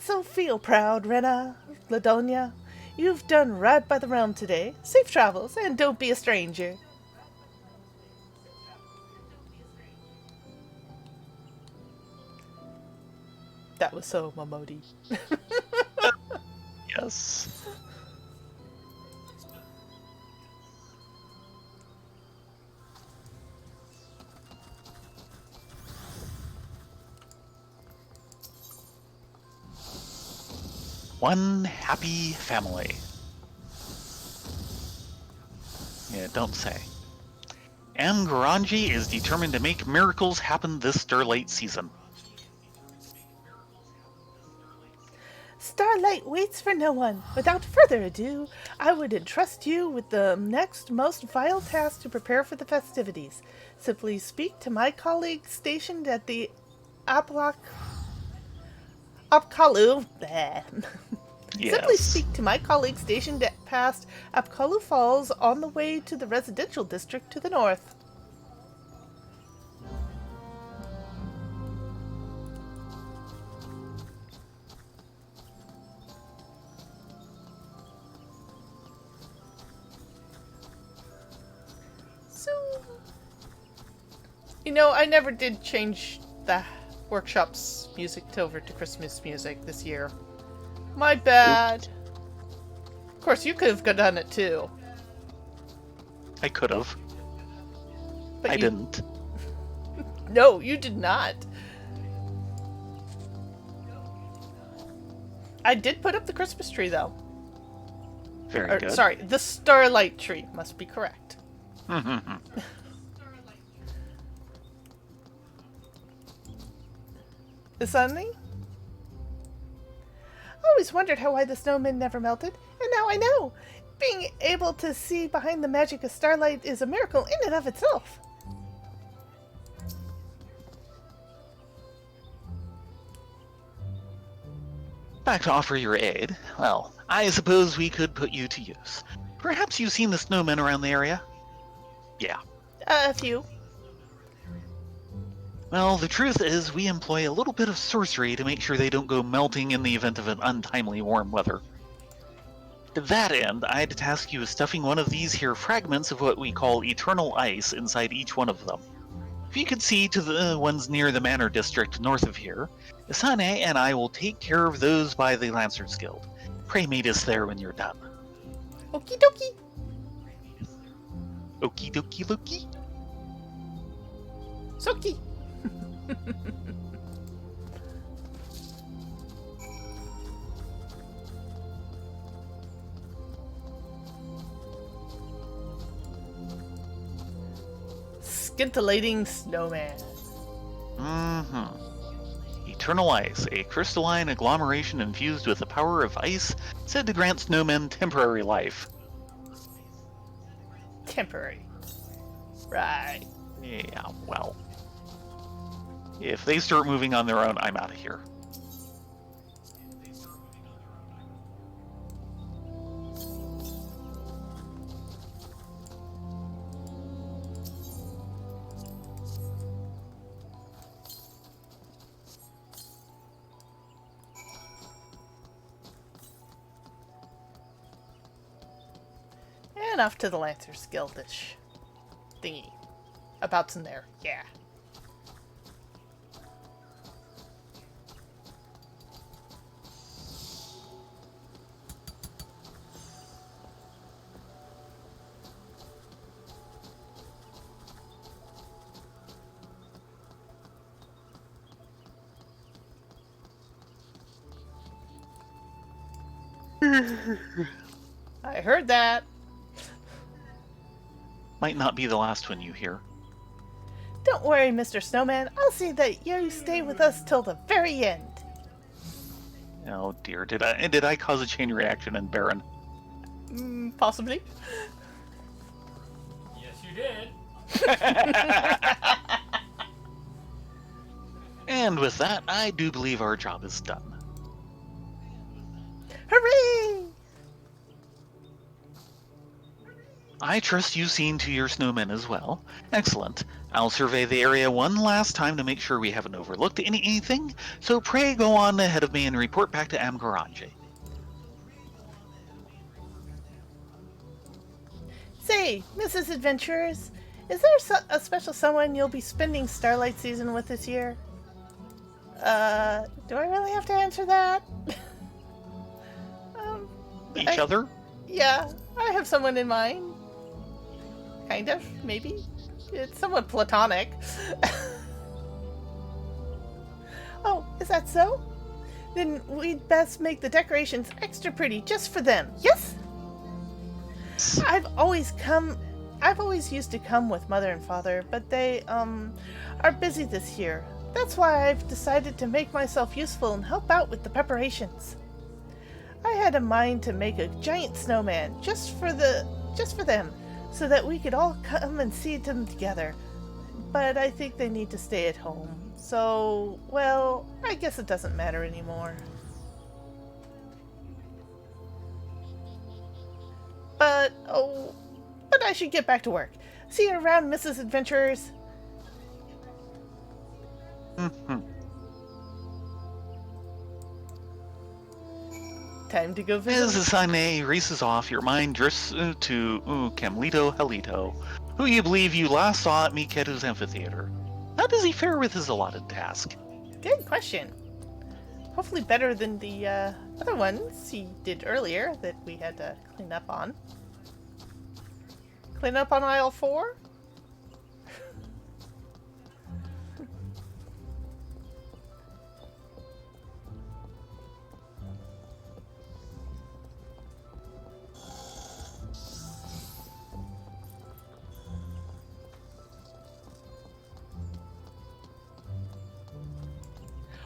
So feel proud, Rena, Ladonia. You've done right by the realm today. Safe travels, and don't be a stranger. That was so Momodi. Yes. One happy family. Yeah, don't say. Amgaranji is determined to make miracles happen this Starlight season. Starlight waits for no one. Without further ado, I would entrust you with the next most vital task to prepare for the festivities. Simply speak to my colleague stationed at the Apkalu. Yes. Simply speak to my colleague stationed past Apkalu Falls on the way to the residential district to the north. You know, I never did change the workshop's music over to Christmas music this year. My bad. Of course, you could have done it too. I could have. But I didn't. No, you did not. I did put up the Christmas tree, though. Very good. Sorry, the Starlight tree must be correct. Is something? I always wondered why the snowman never melted, and now I know. Being able to see behind the magic of starlight is a miracle in and of itself. Back to offer your aid. Well, I suppose we could put you to use. Perhaps you've seen the snowmen around the area? Yeah. A few. Well, the truth is we employ a little bit of sorcery to make sure they don't go melting in the event of an untimely warm weather. To that end, I'd task you with stuffing one of these here fragments of what we call eternal ice inside each one of them. If you could see to the ones near the Manor District north of here, Asane and I will take care of those by the Lancers Guild. Pray meet us there when you're done. Okie dokie. Okie dokie loki. Soki. Scintillating snowman. Eternal ice, a crystalline agglomeration infused with the power of ice, said to grant snowmen temporary life. Temporary. Right. Yeah, well. If they start moving on their own, I'm out of here. And off to the Lancers Guildish thingy. About's in there. Yeah. I heard that. Might not be the last one you hear. Don't worry, Mr. Snowman. I'll see that you stay with us till the very end. Oh dear, did I cause a chain reaction in Baron? Possibly. Yes, you did. And with that, I do believe our job is done. Hooray! I trust you've seen to your snowmen as well. Excellent. I'll survey the area one last time to make sure we haven't overlooked anything, so pray go on ahead of me and report back to Amgaranje. Say, Mrs. Adventurers, is there a special someone you'll be spending Starlight season with this year? Do I really have to answer that? Each other? Yeah, I have someone in mind. Kind of, maybe. It's somewhat platonic. Oh, is that so? Then we'd best make the decorations extra pretty just for them, yes? I've always used to come with Mother and Father, but they, are busy this year. That's why I've decided to make myself useful and help out with the preparations. I had a mind to make a giant snowman just for them, so that we could all come and see them together. But I think they need to stay at home. So, well, I guess it doesn't matter anymore. But I should get back to work. See you around, Mrs. Adventurers. Time to go visit. As Asane races off, your mind drifts to Camlito Halito, who you believe you last saw at Miketu's amphitheater. How does he fare with his allotted task? Good question. Hopefully better than the other ones he did earlier that we had to clean up on. Clean up on aisle 4?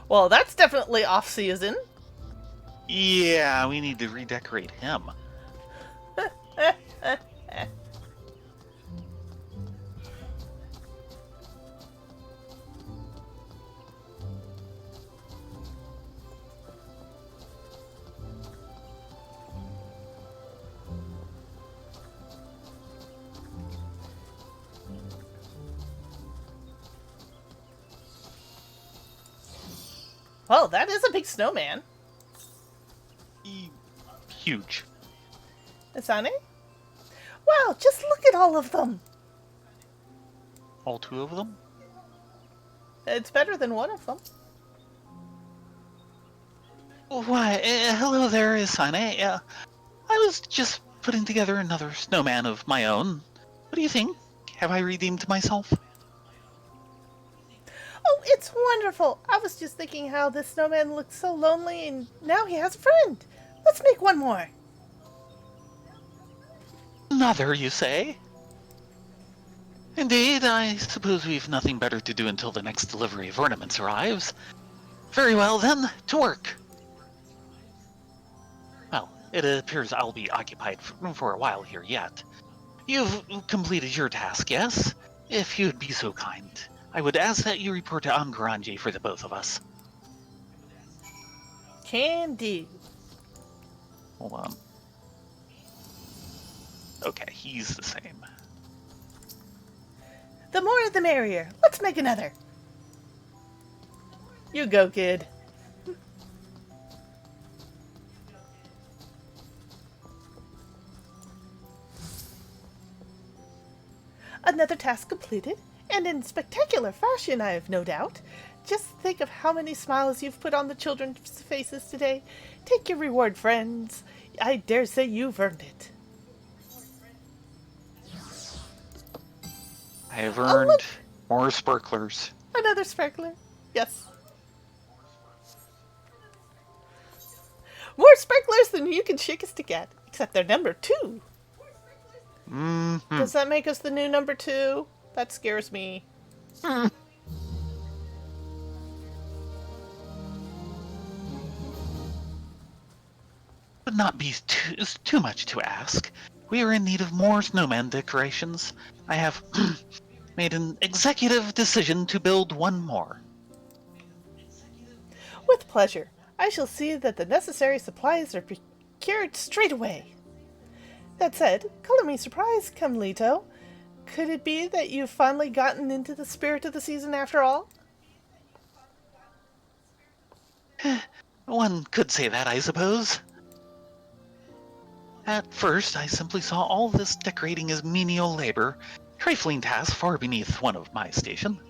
Well, that's definitely off-season. Yeah, we need to redecorate him. Well, that is a big snowman. Huge. Isane? Wow, just look at all of them. All 2 of them? It's better than one of them. Why, hello there, Isane. I was just putting together another snowman of my own. What do you think? Have I redeemed myself? Oh, it's wonderful. I was just thinking how this snowman looked so lonely and now he has a friend. Let's make one more. Another, you say? Indeed, I suppose we've nothing better to do until the next delivery of ornaments arrives. Very well, then, to work. Well, it appears I'll be occupied for a while here yet. You've completed your task, yes? If you'd be so kind, I would ask that you report to Angaranje for the both of us. Can do. Hold on. Okay, he's the same. The more the merrier. Let's make another. You go, kid. Another task completed, and in spectacular fashion, I have no doubt. Just think of how many smiles you've put on the children's faces today. Take your reward, friends. I dare say you've earned it. I have earned more sparklers. Another sparkler. Yes. More sparklers than you can shake a stick at, except they're number 2. Mm-hmm. Does that make us the new number 2? That scares me. Would not be too much to ask. We are in need of more snowman decorations. I have made an executive decision to build one more. With pleasure. I shall see that the necessary supplies are procured straight away. That said, color me surprised, Camlito. Could it be that you've finally gotten into the spirit of the season after all? One could say that, I suppose. At first, I simply saw all this decorating as menial labor, trifling tasks far beneath one of my station.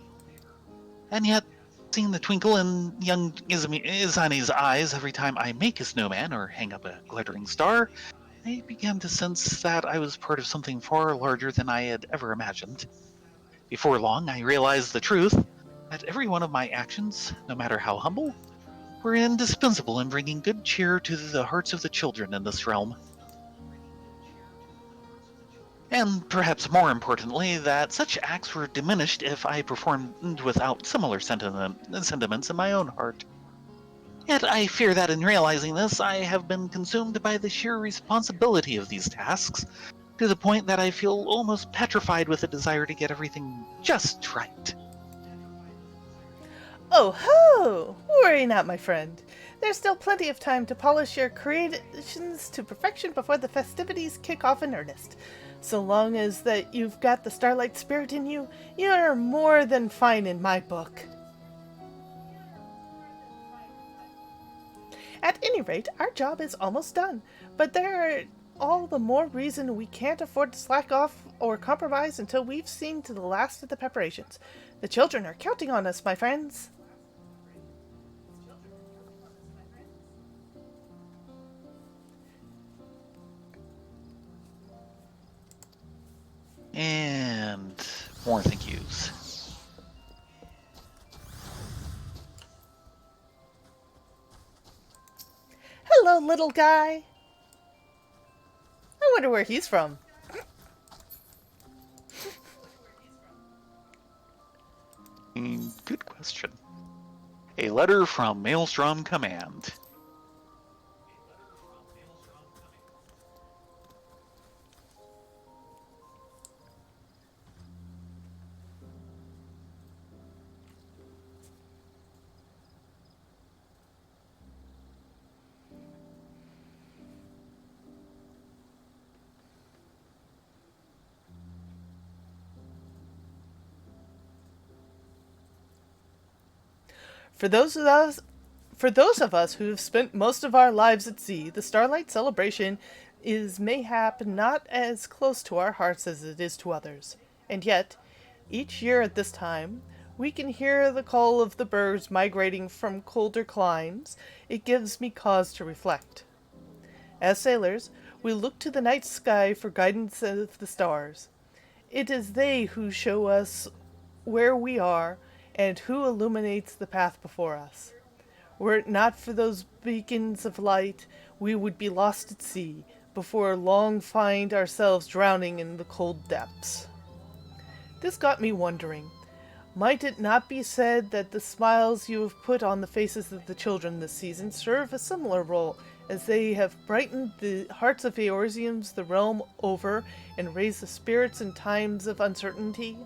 And yet, seeing the twinkle in young Izane's eyes every time I make a snowman or hang up a glittering star, I began to sense that I was part of something far larger than I had ever imagined. Before long, I realized the truth, that every one of my actions, no matter how humble, were indispensable in bringing good cheer to the hearts of the children in this realm. And perhaps more importantly, that such acts were diminished if I performed without similar sentiments in my own heart. Yet I fear that in realizing this, I have been consumed by the sheer responsibility of these tasks, to the point that I feel almost petrified with a desire to get everything just right. Oh ho! Worry not, my friend. There's still plenty of time to polish your creations to perfection before the festivities kick off in earnest. So long as that you've got the Starlight spirit in you, you're more than fine in my book. At any rate, our job is almost done, but there all the more reason we can't afford to slack off or compromise until we've seen to the last of the preparations. The children are counting on us, my friends. And more thank yous. Hello, little guy. I wonder where he's from. Good question. A letter from Maelstrom Command. For those of us who have spent most of our lives at sea, the Starlight celebration is mayhap not as close to our hearts as it is to others. And yet, each year at this time, we can hear the call of the birds migrating from colder climes. It gives me cause to reflect. As sailors, we look to the night sky for guidance of the stars. It is they who show us where we are and who illuminates the path before us. Were it not for those beacons of light, we would be lost at sea, before long find ourselves drowning in the cold depths. This got me wondering, might it not be said that the smiles you have put on the faces of the children this season serve a similar role, as they have brightened the hearts of Eorzeans the realm over and raised the spirits in times of uncertainty?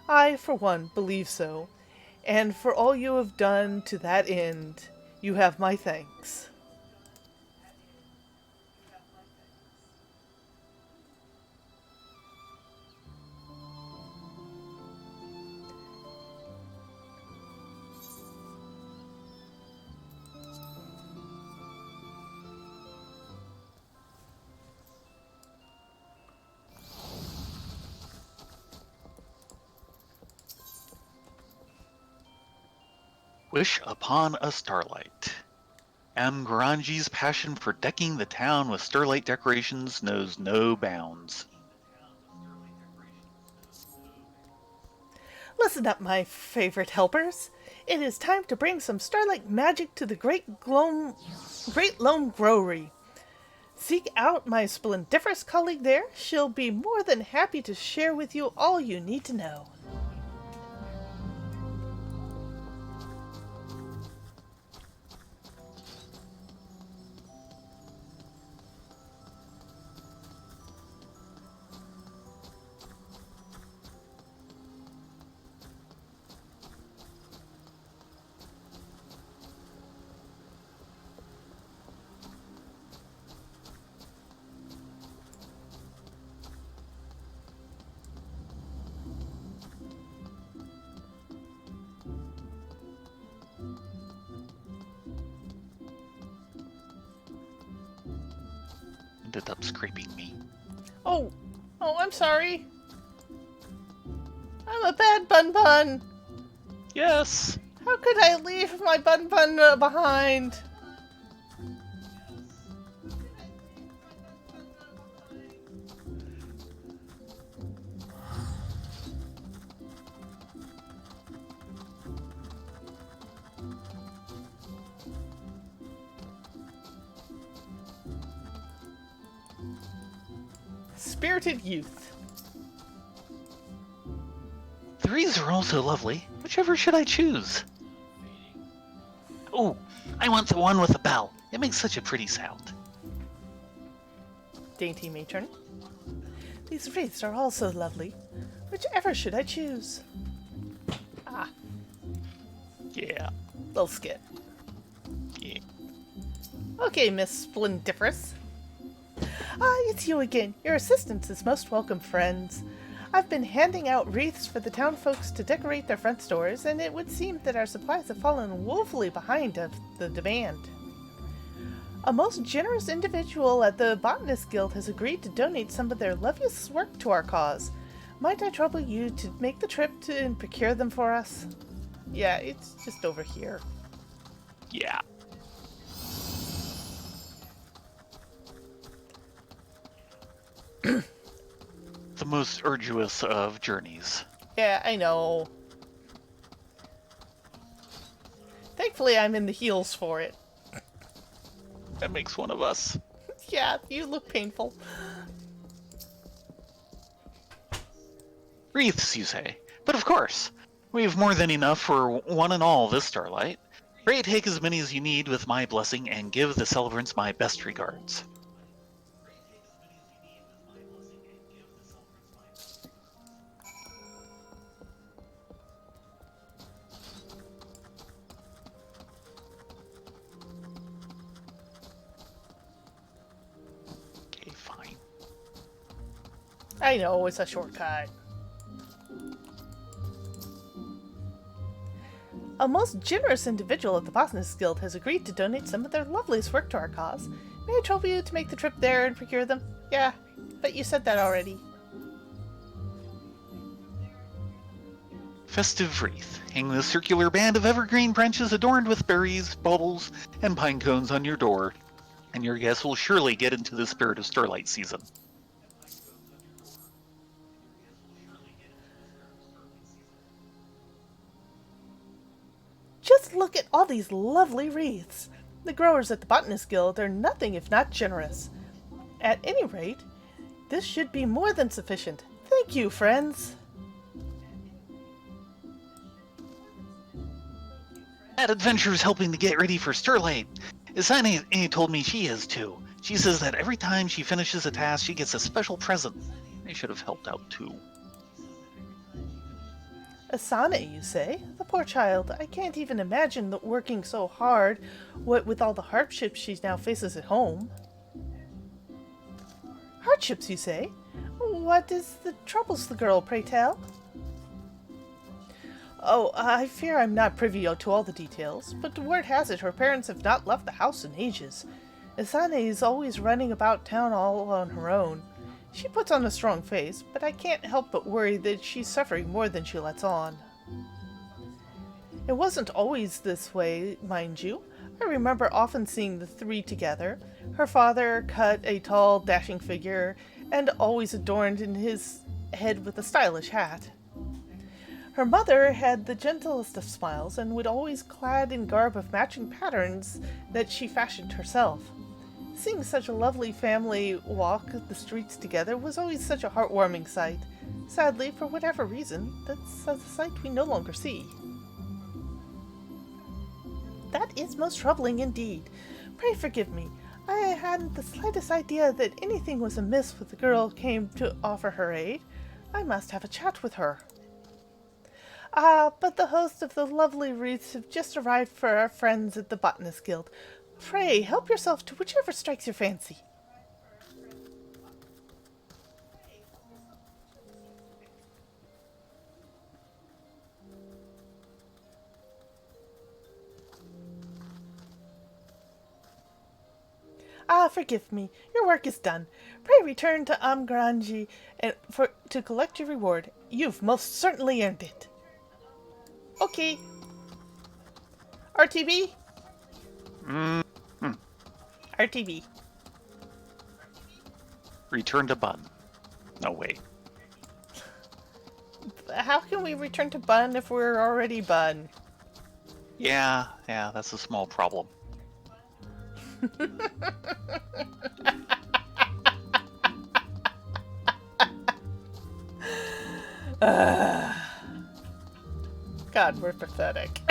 I, for one, believe so, and for all you have done to that end, you have my thanks. Wish upon a starlight. Amgranji's passion for decking the town with starlight decorations knows no bounds. Listen up, my favorite helpers. It is time to bring some starlight magic to the Great Lone Growery. Seek out my splendiferous colleague there. She'll be more than happy to share with you all you need to know. Ended up scraping me. Oh, I'm sorry. I'm a bad BunBun. Yes! How could I leave my BunBun behind? Spirited youth. Threes are also lovely. Whichever should I choose? Oh, I want the one with a bell. It makes such a pretty sound. Dainty matron. These wreaths are also lovely. Whichever should I choose? Ah, Yeah. little skit. Yeah. Okay, Miss Splendiferous. Ah, it's you again. Your assistance is most welcome, friends. I've been handing out wreaths for the town folks to decorate their front doors, and it would seem that our supplies have fallen woefully behind of the demand. A most generous individual at the Botanist Guild has agreed to donate some of their loveliest work to our cause. Might I trouble you to make the trip and procure them for us? Yeah, it's just over here. Yeah. The most arduous of journeys. Yeah, I know. Thankfully, I'm in the heels for it. That makes one of us. Yeah, you look painful. Wreaths, you say? But of course. We've more than enough for one and all this Starlight. Pray take as many as you need with my blessing and give the celebrants my best regards. Okay, fine. I know, it's a shortcut. A most generous individual at the Botanist Guild has agreed to donate some of their loveliest work to our cause. May I trouble you to make the trip there and procure them? Yeah, but you said that already. Festive wreath. Hang the circular band of evergreen branches adorned with berries, baubles, and pine cones on your door, and your guests will surely get into the spirit of Starlight season. Just look at all these lovely wreaths. The growers at the Botanist Guild are nothing if not generous. At any rate, this should be more than sufficient. Thank you, friends. That adventure's helping to get ready for Starlight. Isani told me she is too. She says that every time she finishes a task, she gets a special present. I should have helped out too. Asane, you say? The poor child. I can't even imagine working so hard, what with all the hardships she now faces at home. Hardships, you say? What is the troubles the girl, pray tell? Oh, I fear I'm not privy to all the details, but word has it her parents have not left the house in ages. Asane is always running about town all on her own. She puts on a strong face, but I can't help but worry that she's suffering more than she lets on. It wasn't always this way, mind you. I remember often seeing the three together. Her father cut a tall, dashing figure, and always adorned in his head with a stylish hat. Her mother had the gentlest of smiles, and was always clad in garb of matching patterns that she fashioned herself. Seeing such a lovely family walk the streets together was always such a heartwarming sight. Sadly, for whatever reason, that's a sight we no longer see. That is most troubling indeed. Pray forgive me. I hadn't the slightest idea that anything was amiss when the girl came to offer her aid. I must have a chat with her. Ah, but the host of the lovely wreaths have just arrived for our friends at the Botanist Guild. Pray, help yourself to whichever strikes your fancy. Ah, forgive me. Your work is done. Pray return to Amgranji to collect your reward. You've most certainly earned it. Okay. RTB? RTB. Return to Bun. No, wait. How can we return to Bun if we're already Bun? Yeah, that's a small problem. God, we're pathetic.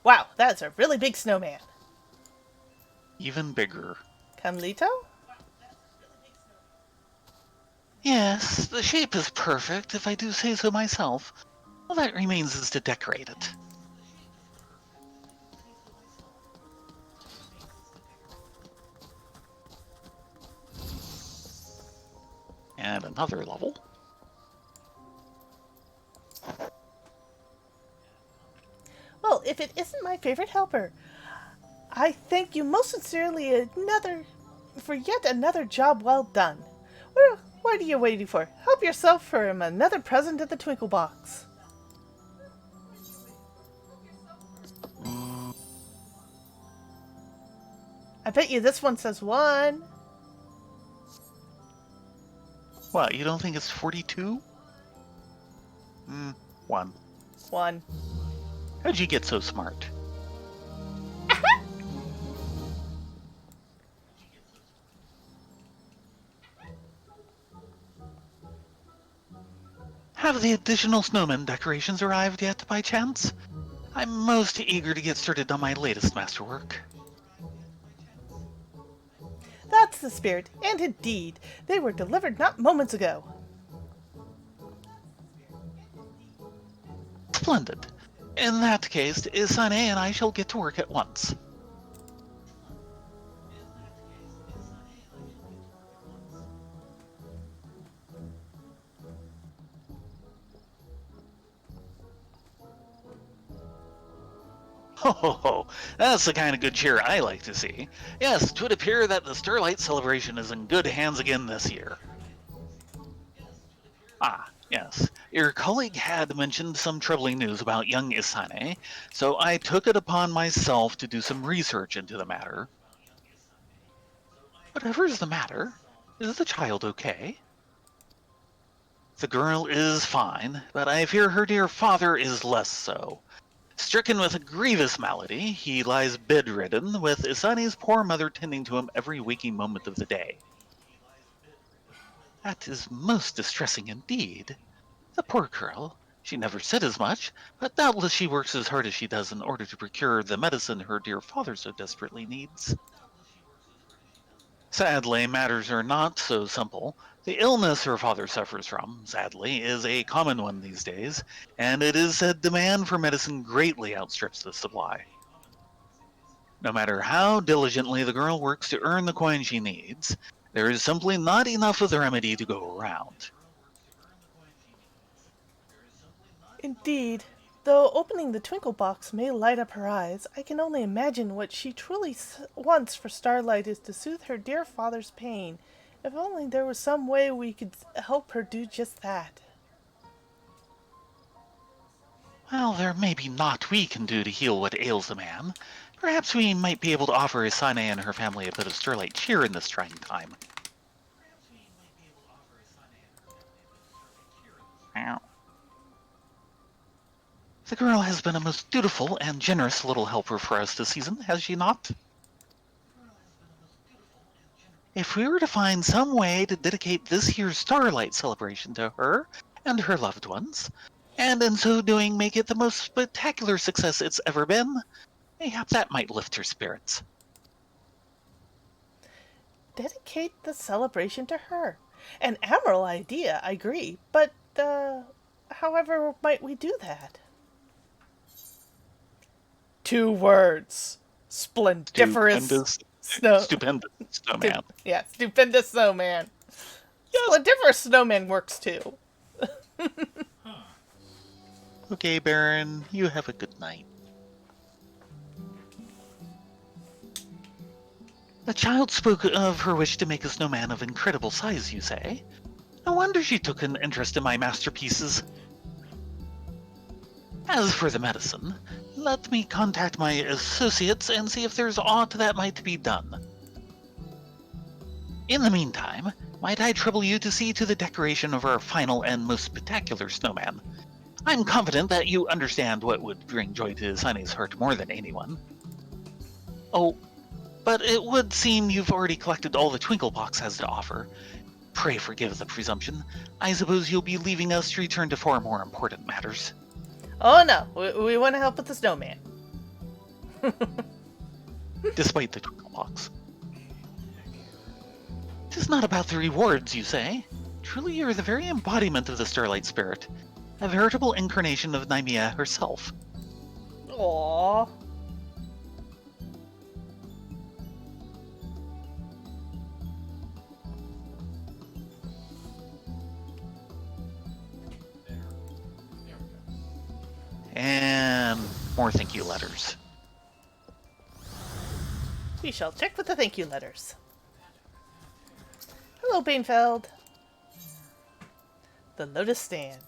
Wow, that's a really big snowman. Even bigger. Camlito? Yes, the shape is perfect, if I do say so myself. All that remains is to decorate it. And another level. Well, if it isn't my favorite helper, I thank you most sincerely for yet another job well done. What are you waiting for? Help yourself from another present at the Twinkle Box. I bet you this one says 1. What, you don't think it's 42? 1. 1. How'd you get so smart? Have the additional snowman decorations arrived yet, by chance? I'm most eager to get started on my latest masterwork. That's the spirit, and indeed, they were delivered not moments ago. Splendid. In that case, Isane and I shall get to work at once. Ho ho ho, that's the kind of good cheer I like to see. Yes, 'twould appear that the Starlight celebration is in good hands again this year. Ah, yes. Your colleague had mentioned some troubling news about young Isane, so I took it upon myself to do some research into the matter. Whatever's the matter? Is the child okay? The girl is fine, but I fear her dear father is less so. Stricken with a grievous malady, he lies bedridden, with Isane's poor mother tending to him every waking moment of the day. That is most distressing indeed. The poor girl. She never said as much, but doubtless she works as hard as she does in order to procure the medicine her dear father so desperately needs. Sadly, matters are not so simple. The illness her father suffers from, sadly, is a common one these days, and it is said demand for medicine greatly outstrips the supply. No matter how diligently the girl works to earn the coin she needs, there is simply not enough of the remedy to go around. Indeed, though opening the Twinkle Box may light up her eyes, I can only imagine what she truly wants for Starlight is to soothe her dear father's pain. If only there was some way we could help her do just that. Well, there may be naught we can do to heal what ails the man. Perhaps we might be able to offer Isane and her family a bit of Starlight cheer in this trying time. The girl has been a most dutiful and generous little helper for us this season, has she not? If we were to find some way to dedicate this year's Starlight celebration to her and her loved ones, and in so doing make it the most spectacular success it's ever been, mayhap that might lift her spirits. Dedicate the celebration to her. An admirable idea, I agree, but, however might we do that? 2 words. Splendiferous Stupendous snowman. stupendous snowman. Yes. Splendiferous snowman works too. Okay, Baron, you have a good night. The child spoke of her wish to make a snowman of incredible size, you say? No wonder she took an interest in my masterpieces. As for the medicine, let me contact my associates and see if there's aught that might be done. In the meantime, might I trouble you to see to the decoration of our final and most spectacular snowman? I'm confident that you understand what would bring joy to Sunny's heart more than anyone. Oh, but it would seem you've already collected all the Twinkle Box has to offer. Pray forgive the presumption. I suppose you'll be leaving us to return to far more important matters. Oh no, we want to help with the snowman. Despite the Twinkle Box. 'Tis not about the rewards, you say? Truly you're the very embodiment of the Starlight spirit. A veritable incarnation of Nymea herself. Aww. And more thank you letters. We shall check with the thank you letters. Hello, Bainfeld. The Lotus Stand.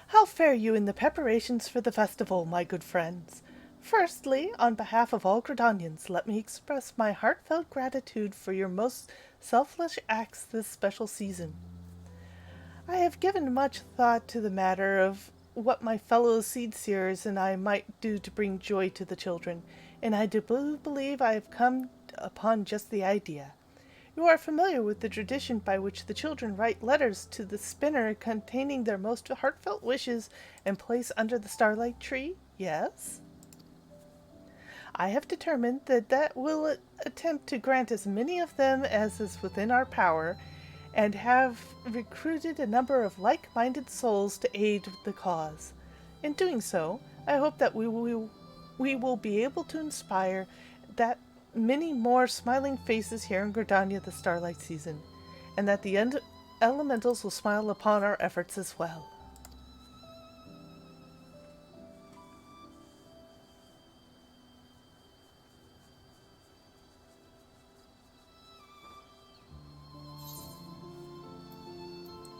How fare you in the preparations for the festival, my good friends? Firstly, on behalf of all Gradonians, let me express my heartfelt gratitude for your most selfless acts this special season. I have given much thought to the matter of what my fellow seed-seers and I might do to bring joy to the children, and I do believe I have come upon just the idea. You are familiar with the tradition by which the children write letters to the spinner containing their most heartfelt wishes and place under the starlight tree? Yes? I have determined that will attempt to grant as many of them as is within our power, and have recruited a number of like-minded souls to aid the cause. In doing so, I hope that we will be able to inspire that many more smiling faces here in Gridania the Starlight season, and that the elementals will smile upon our efforts as well.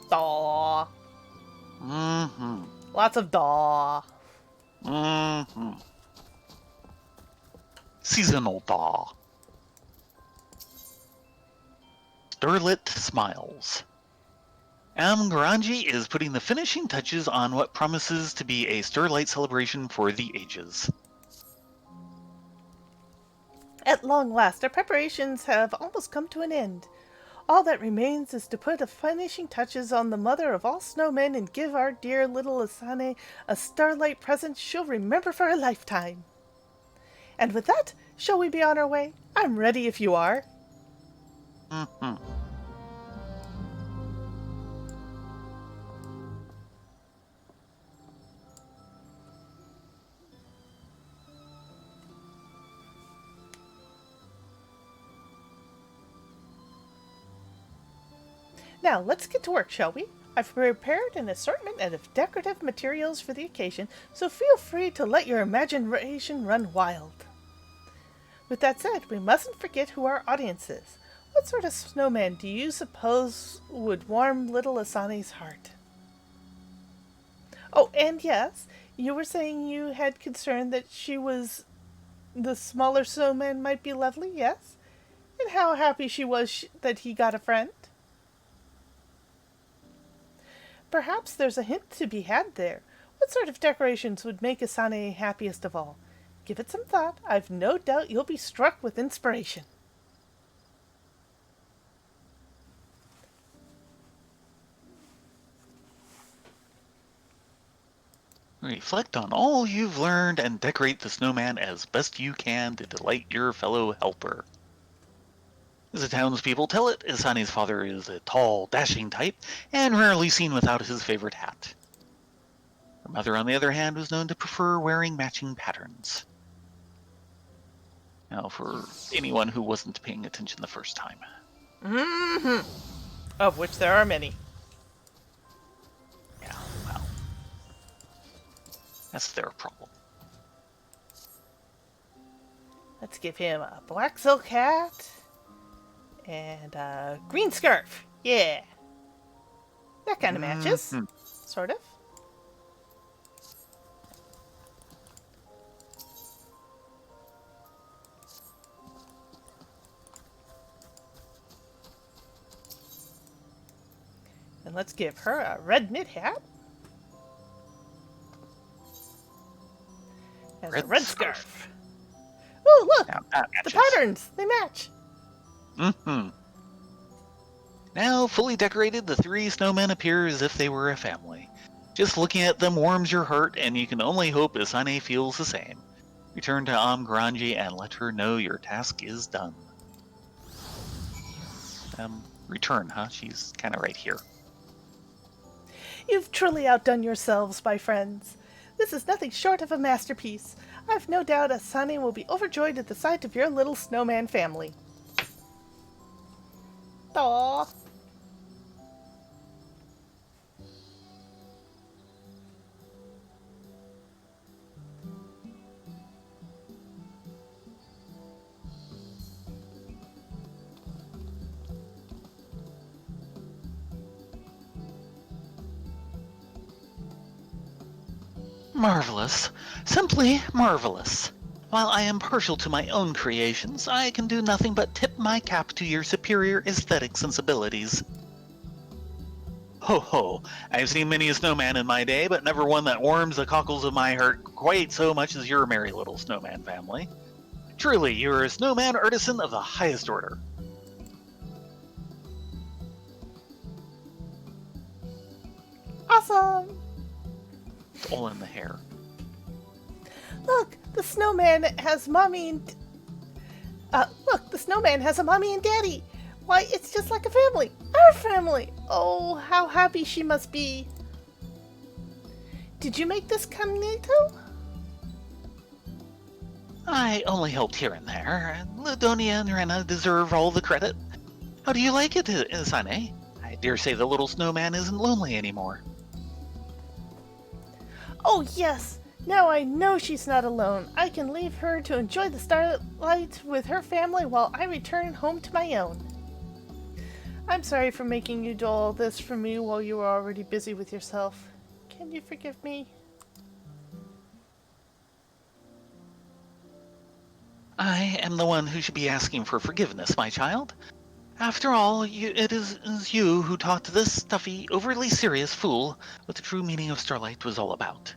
Daw. Mm-hmm. Lots of daw. Mm-hmm. Seasonal thaw. Starlit smiles. Amgaranji is putting the finishing touches on what promises to be a Starlight celebration for the ages. At long last, our preparations have almost come to an end. All that remains is to put the finishing touches on the mother of all snowmen and give our dear little Asane a starlight present she'll remember for a lifetime. And with that, shall we be on our way? I'm ready if you are. Mm-hmm. Now, let's get to work, shall we? I've prepared an assortment of decorative materials for the occasion, so feel free to let your imagination run wild. With that said, we mustn't forget who our audience is. What sort of snowman do you suppose would warm little Asane's heart? Oh, and yes, you were saying you had concern that the smaller snowman might be lovely, yes? And how happy she was that he got a friend? Perhaps there's a hint to be had there. What sort of decorations would make Asane happiest of all? Give it some thought. I've no doubt you'll be struck with inspiration. Reflect on all you've learned and decorate the snowman as best you can to delight your fellow helper. As the townspeople tell it, Isane's father is a tall, dashing type, and rarely seen without his favorite hat. Her mother, on the other hand, was known to prefer wearing matching patterns. Now, for anyone who wasn't paying attention the first time. Mm-hmm. Of which there are many. Yeah, well, that's their problem. Let's give him a black silk hat and a green scarf. Yeah. That kind of matches. Mm-hmm. Sort of. And let's give her a red knit hat. Has a red scarf. Oh, look! Now that The matches. patterns! They match! Mm-hmm. Now, fully decorated, the three snowmen appear as if they were a family. Just looking at them warms your heart, and you can only hope Asane feels the same. Return to Amgranji and let her know your task is done. Return, huh? She's kind of right here. You've truly outdone yourselves, my friends. This is nothing short of a masterpiece. I've no doubt Asane will be overjoyed at the sight of your little snowman family. Aww. Marvelous. Simply marvelous. While I am partial to my own creations, I can do nothing but tip my cap to your superior aesthetic sensibilities. Ho ho, I've seen many a snowman in my day, but never one that warms the cockles of my heart quite so much as your merry little snowman family. Truly, you're a snowman artisan of the highest order. Awesome! It's all in the hair. Look, the snowman has mommy and... look, the snowman has a mommy and daddy. Why, it's just like a family. Our family. Oh, how happy she must be. Did you make this, Kamito? I only helped here and there, and Ladonia and Rena deserve all the credit. How do you like it, Asane? I dare say the little snowman isn't lonely anymore. Oh, yes. Now I know she's not alone. I can leave her to enjoy the starlight with her family while I return home to my own. I'm sorry for making you do all this for me while you were already busy with yourself. Can you forgive me? I am the one who should be asking for forgiveness, my child. After all, it is you who taught this stuffy, overly serious fool what the true meaning of Starlight was all about.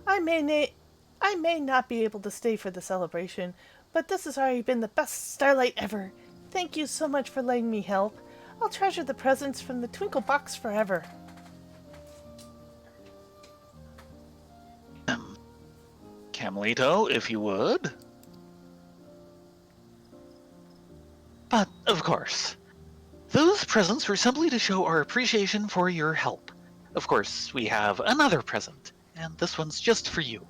I may not be able to stay for the celebration, but this has already been the best starlight ever. Thank you so much for letting me help. I'll treasure the presents from the Twinkle Box forever. Camelito, if you would. But, of course, those presents were simply to show our appreciation for your help. Of course, we have another present, and this one's just for you.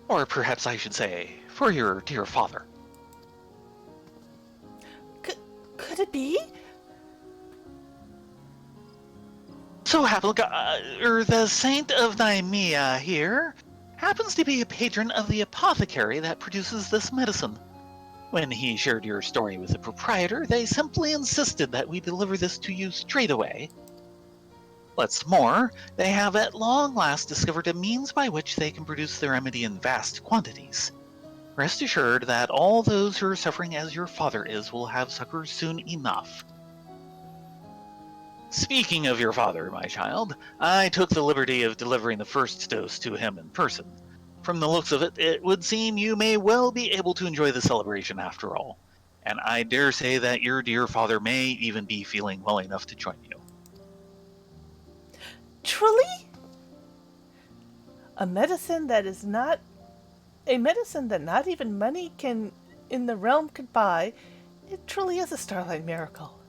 Or perhaps I should say, for your dear father. Could it be? So the Saint of Nymea here happens to be a patron of the apothecary that produces this medicine. When he shared your story with the proprietor, they simply insisted that we deliver this to you straight away. What's more, they have at long last discovered a means by which they can produce the remedy in vast quantities. Rest assured that all those who are suffering as your father is will have succor soon enough. Speaking of your father, my child, I took the liberty of delivering the first dose to him in person. From the looks of it, it would seem you may well be able to enjoy the celebration after all, and I dare say that your dear father may even be feeling well enough to join you. Truly? A medicine that not even money can in the realm could buy. It truly is a starlight miracle.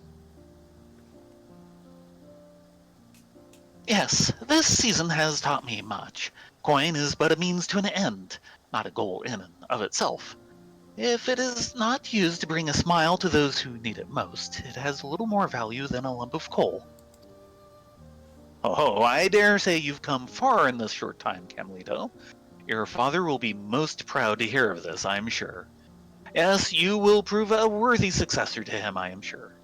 Yes, this season has taught me much. Coin is but a means to an end, not a goal in and of itself. If it is not used to bring a smile to those who need it most, it has little more value than a lump of coal. Oh, I dare say you've come far in this short time, Camelito. Your father will be most proud to hear of this, I'm sure. Yes, you will prove a worthy successor to him, I am sure.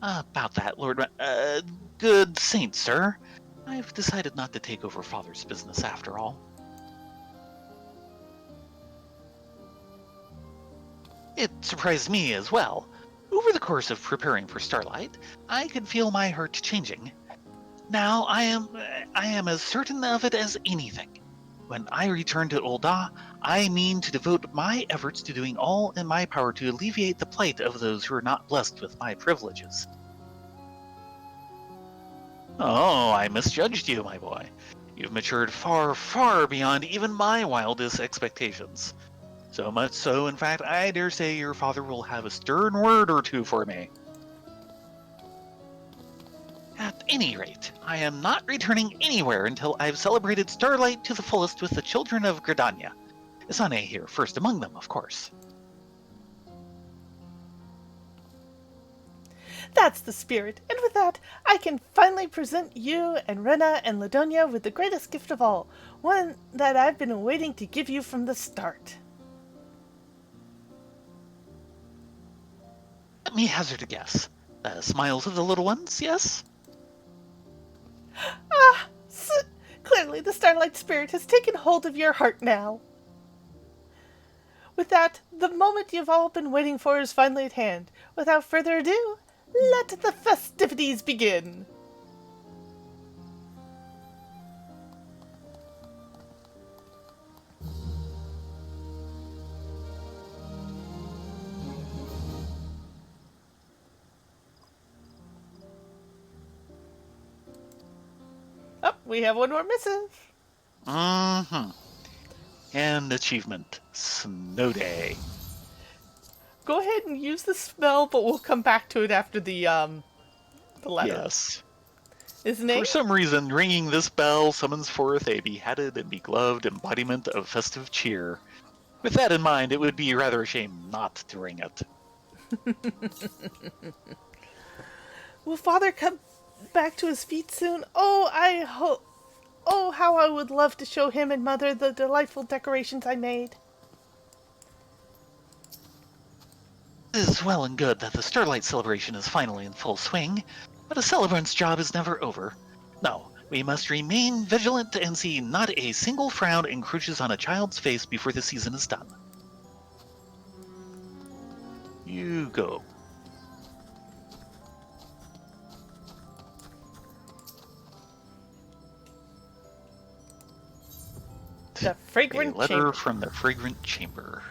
About that, Lord... good Saint, sir. I've decided not to take over Father's business after all. It surprised me as well. Over the course of preparing for Starlight, I could feel my heart changing. Now I am as certain of it as anything. When I return to Ul'dah, I mean to devote my efforts to doing all in my power to alleviate the plight of those who are not blessed with my privileges. Oh, I misjudged you, my boy. You've matured far, far beyond even my wildest expectations. So much so, in fact, I dare say your father will have a stern word or two for me. At any rate, I am not returning anywhere until I've celebrated Starlight to the fullest with the children of Gridania. Isane here first among them, of course. That's the spirit, and with that, I can finally present you and Rena and Ladonia with the greatest gift of all, one that I've been waiting to give you from the start. Let me hazard a guess. The smiles of the little ones, yes? Ah, clearly the Starlight Spirit has taken hold of your heart now. With that, the moment you've all been waiting for is finally at hand. Without further ado, let the festivities begin. Oh, we have one more missive. Mm-hmm. And achievement, Snow Day. Go ahead and use the spell, but we'll come back to it after the letter. Yes. His name? For some reason, ringing this bell summons forth a behatted and begloved embodiment of festive cheer. With that in mind, it would be rather a shame not to ring it. Will Father come back to his feet soon? Oh, I hope. Oh, how I would love to show him and Mother the delightful decorations I made. It is well and good that the Starlight celebration is finally in full swing, but a celebrant's job is never over. No, we must remain vigilant and see not a single frown encroaches on a child's face before the season is done. You go. The fragrant A letter chamber. from the fragrant chamber.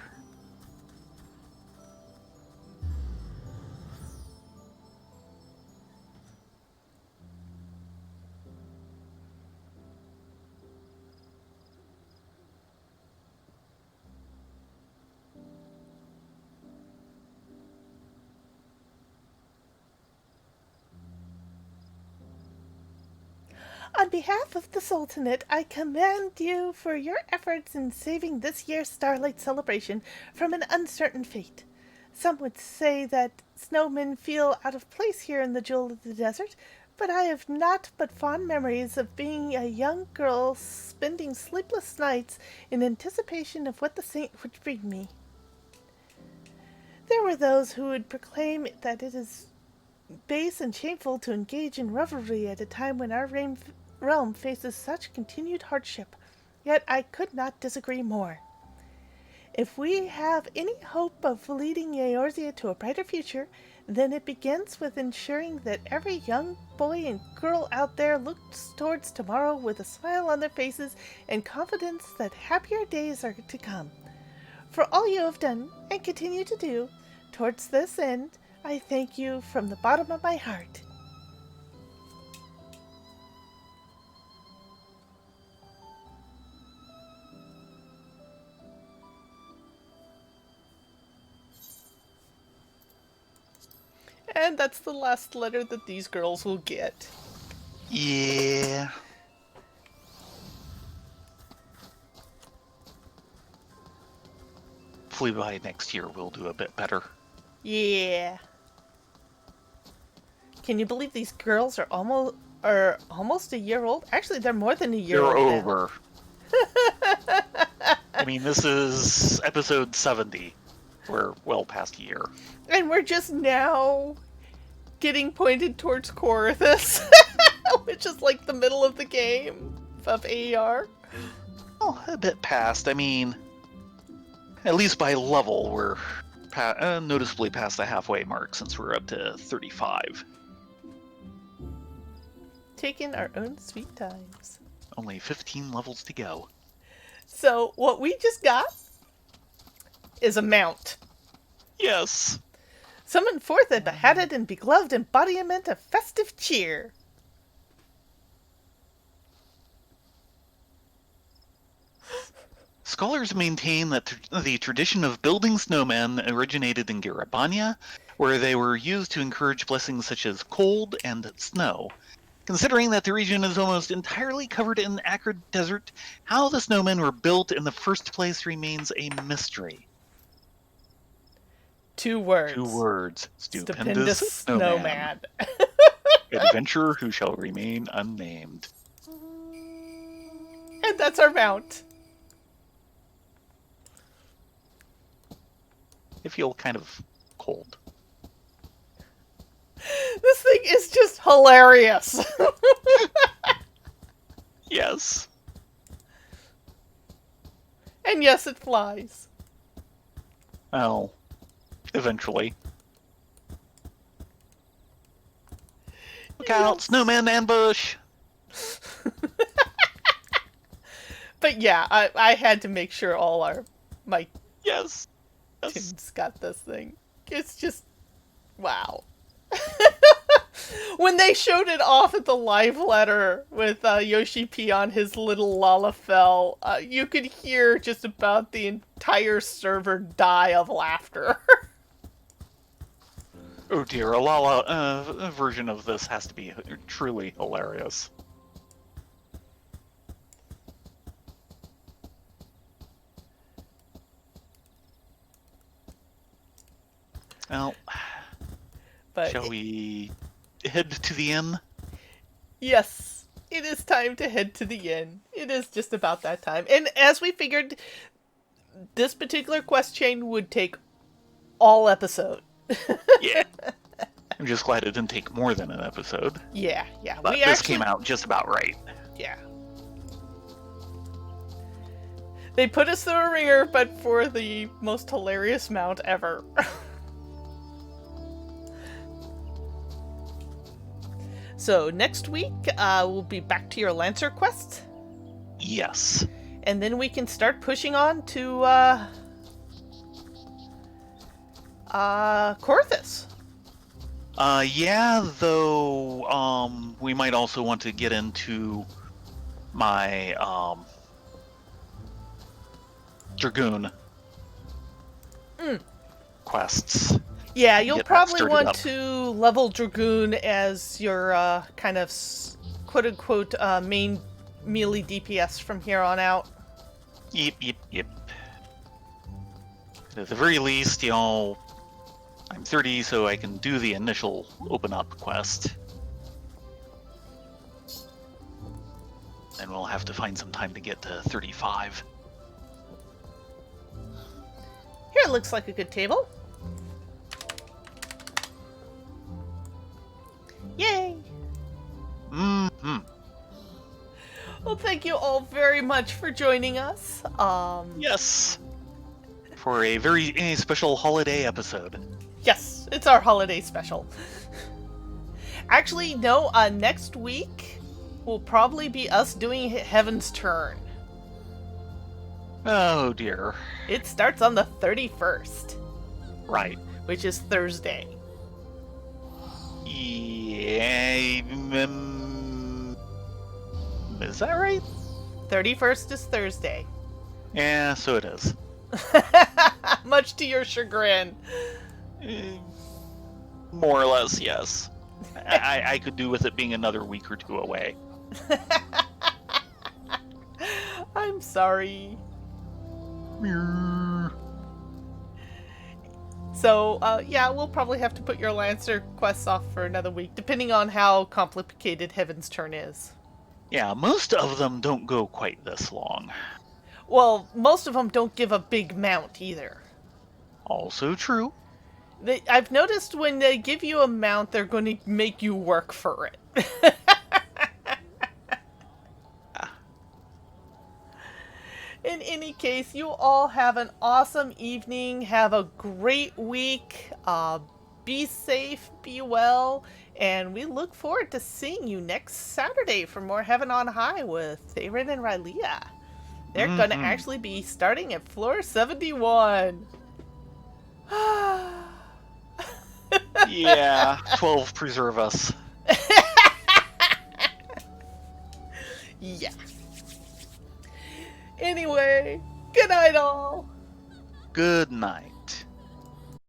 On behalf of the Sultanate, I commend you for your efforts in saving this year's Starlight celebration from an uncertain fate. Some would say that snowmen feel out of place here in the Jewel of the Desert, but I have not but fond memories of being a young girl spending sleepless nights in anticipation of what the saint would bring me. There were those who would proclaim that it is base and shameful to engage in revelry at a time when our realm faces such continued hardship, yet I could not disagree more. If we have any hope of leading Eorzea to a brighter future, then it begins with ensuring that every young boy and girl out there looks towards tomorrow with a smile on their faces and confidence that happier days are to come. For all you have done and continue to do towards this end, I thank you from the bottom of my heart. And that's the last letter that these girls will get. Yeah. Hopefully by next year we'll do a bit better. Yeah. Can you believe these girls are almost a year old? Actually, they're more than a year You're old over. I mean, this is episode 70. We're well past a year. And we're just now getting pointed towards Corythus. which is like the middle of the game of AER. Well, a bit past. I mean, at least by level, we're noticeably past the halfway mark since we're up to 35. Taking our own sweet times. Only 15 levels to go. So, what we just got is a mount. Yes. Summon forth a behatted and begloved embodiment of festive cheer. Scholars maintain that the tradition of building snowmen originated in Garabania, where they were used to encourage blessings such as cold and snow. Considering that the region is almost entirely covered in acrid desert, how the snowmen were built in the first place remains a mystery. 2 words. 2 words. Stupendous snowman. Adventurer who shall remain unnamed. And that's our mount. I feel kind of cold. This thing is just hilarious. Yes. And yes, it flies. Well, eventually. Look out, snowman ambush! But yeah, I had to make sure my Yes. Tim's got this thing. It's just, wow. When they showed it off at the live letter with Yoshi P on his little Lalafell, you could hear just about the entire server die of laughter. Oh dear, a Lala version of this has to be truly hilarious. Well, But shall we head to the inn? yes, it is time to head to the inn. It is just about that time. And as we figured, this particular quest chain would take all episode. Yeah. I'm just glad it didn't take more than an episode. Yeah. But this came out just about right. Yeah. They put us through a ringer, but for the most hilarious mount ever. So next week, we'll be back to your Lancer quest. Yes. And then we can start pushing on to Corthus. Yeah, though, we might also want to get into my, Dragoon quests. Yeah, you'll Get that probably started want up. to level Dragoon as your kind of quote-unquote main melee DPS from here on out. Yep. At the very least, I'm 30, so I can do the initial open up quest. And we'll have to find some time to get to 35. Here looks like a good table. Yay! Mm-hmm. Well, thank you all very much for joining us. Yes. For a very special holiday episode. Yes, it's our holiday special. Actually, no, next week will probably be us doing Heaven's Turn. Oh dear. It starts on the 31st, Right. which is Thursday. Yeah. Is that right? 31st is Thursday. Yeah, so it is. Much to your chagrin. More or less, yes. I could do with it being another week or two away. I'm sorry. So, yeah, we'll probably have to put your Lancer quests off for another week, depending on how complicated Heaven's Turn is. Yeah, most of them don't go quite this long. Well, most of them don't give a big mount either. Also true. I've noticed when they give you a mount, they're going to make you work for it. case, you all have an awesome evening. Have a great week. Be safe, be well, and we look forward to seeing you next Saturday for more Heaven on High with Theron and Rylea. They're gonna actually be starting at floor 71. Yeah, 12 preserve us. Yeah. Anyway, good night all. Good night.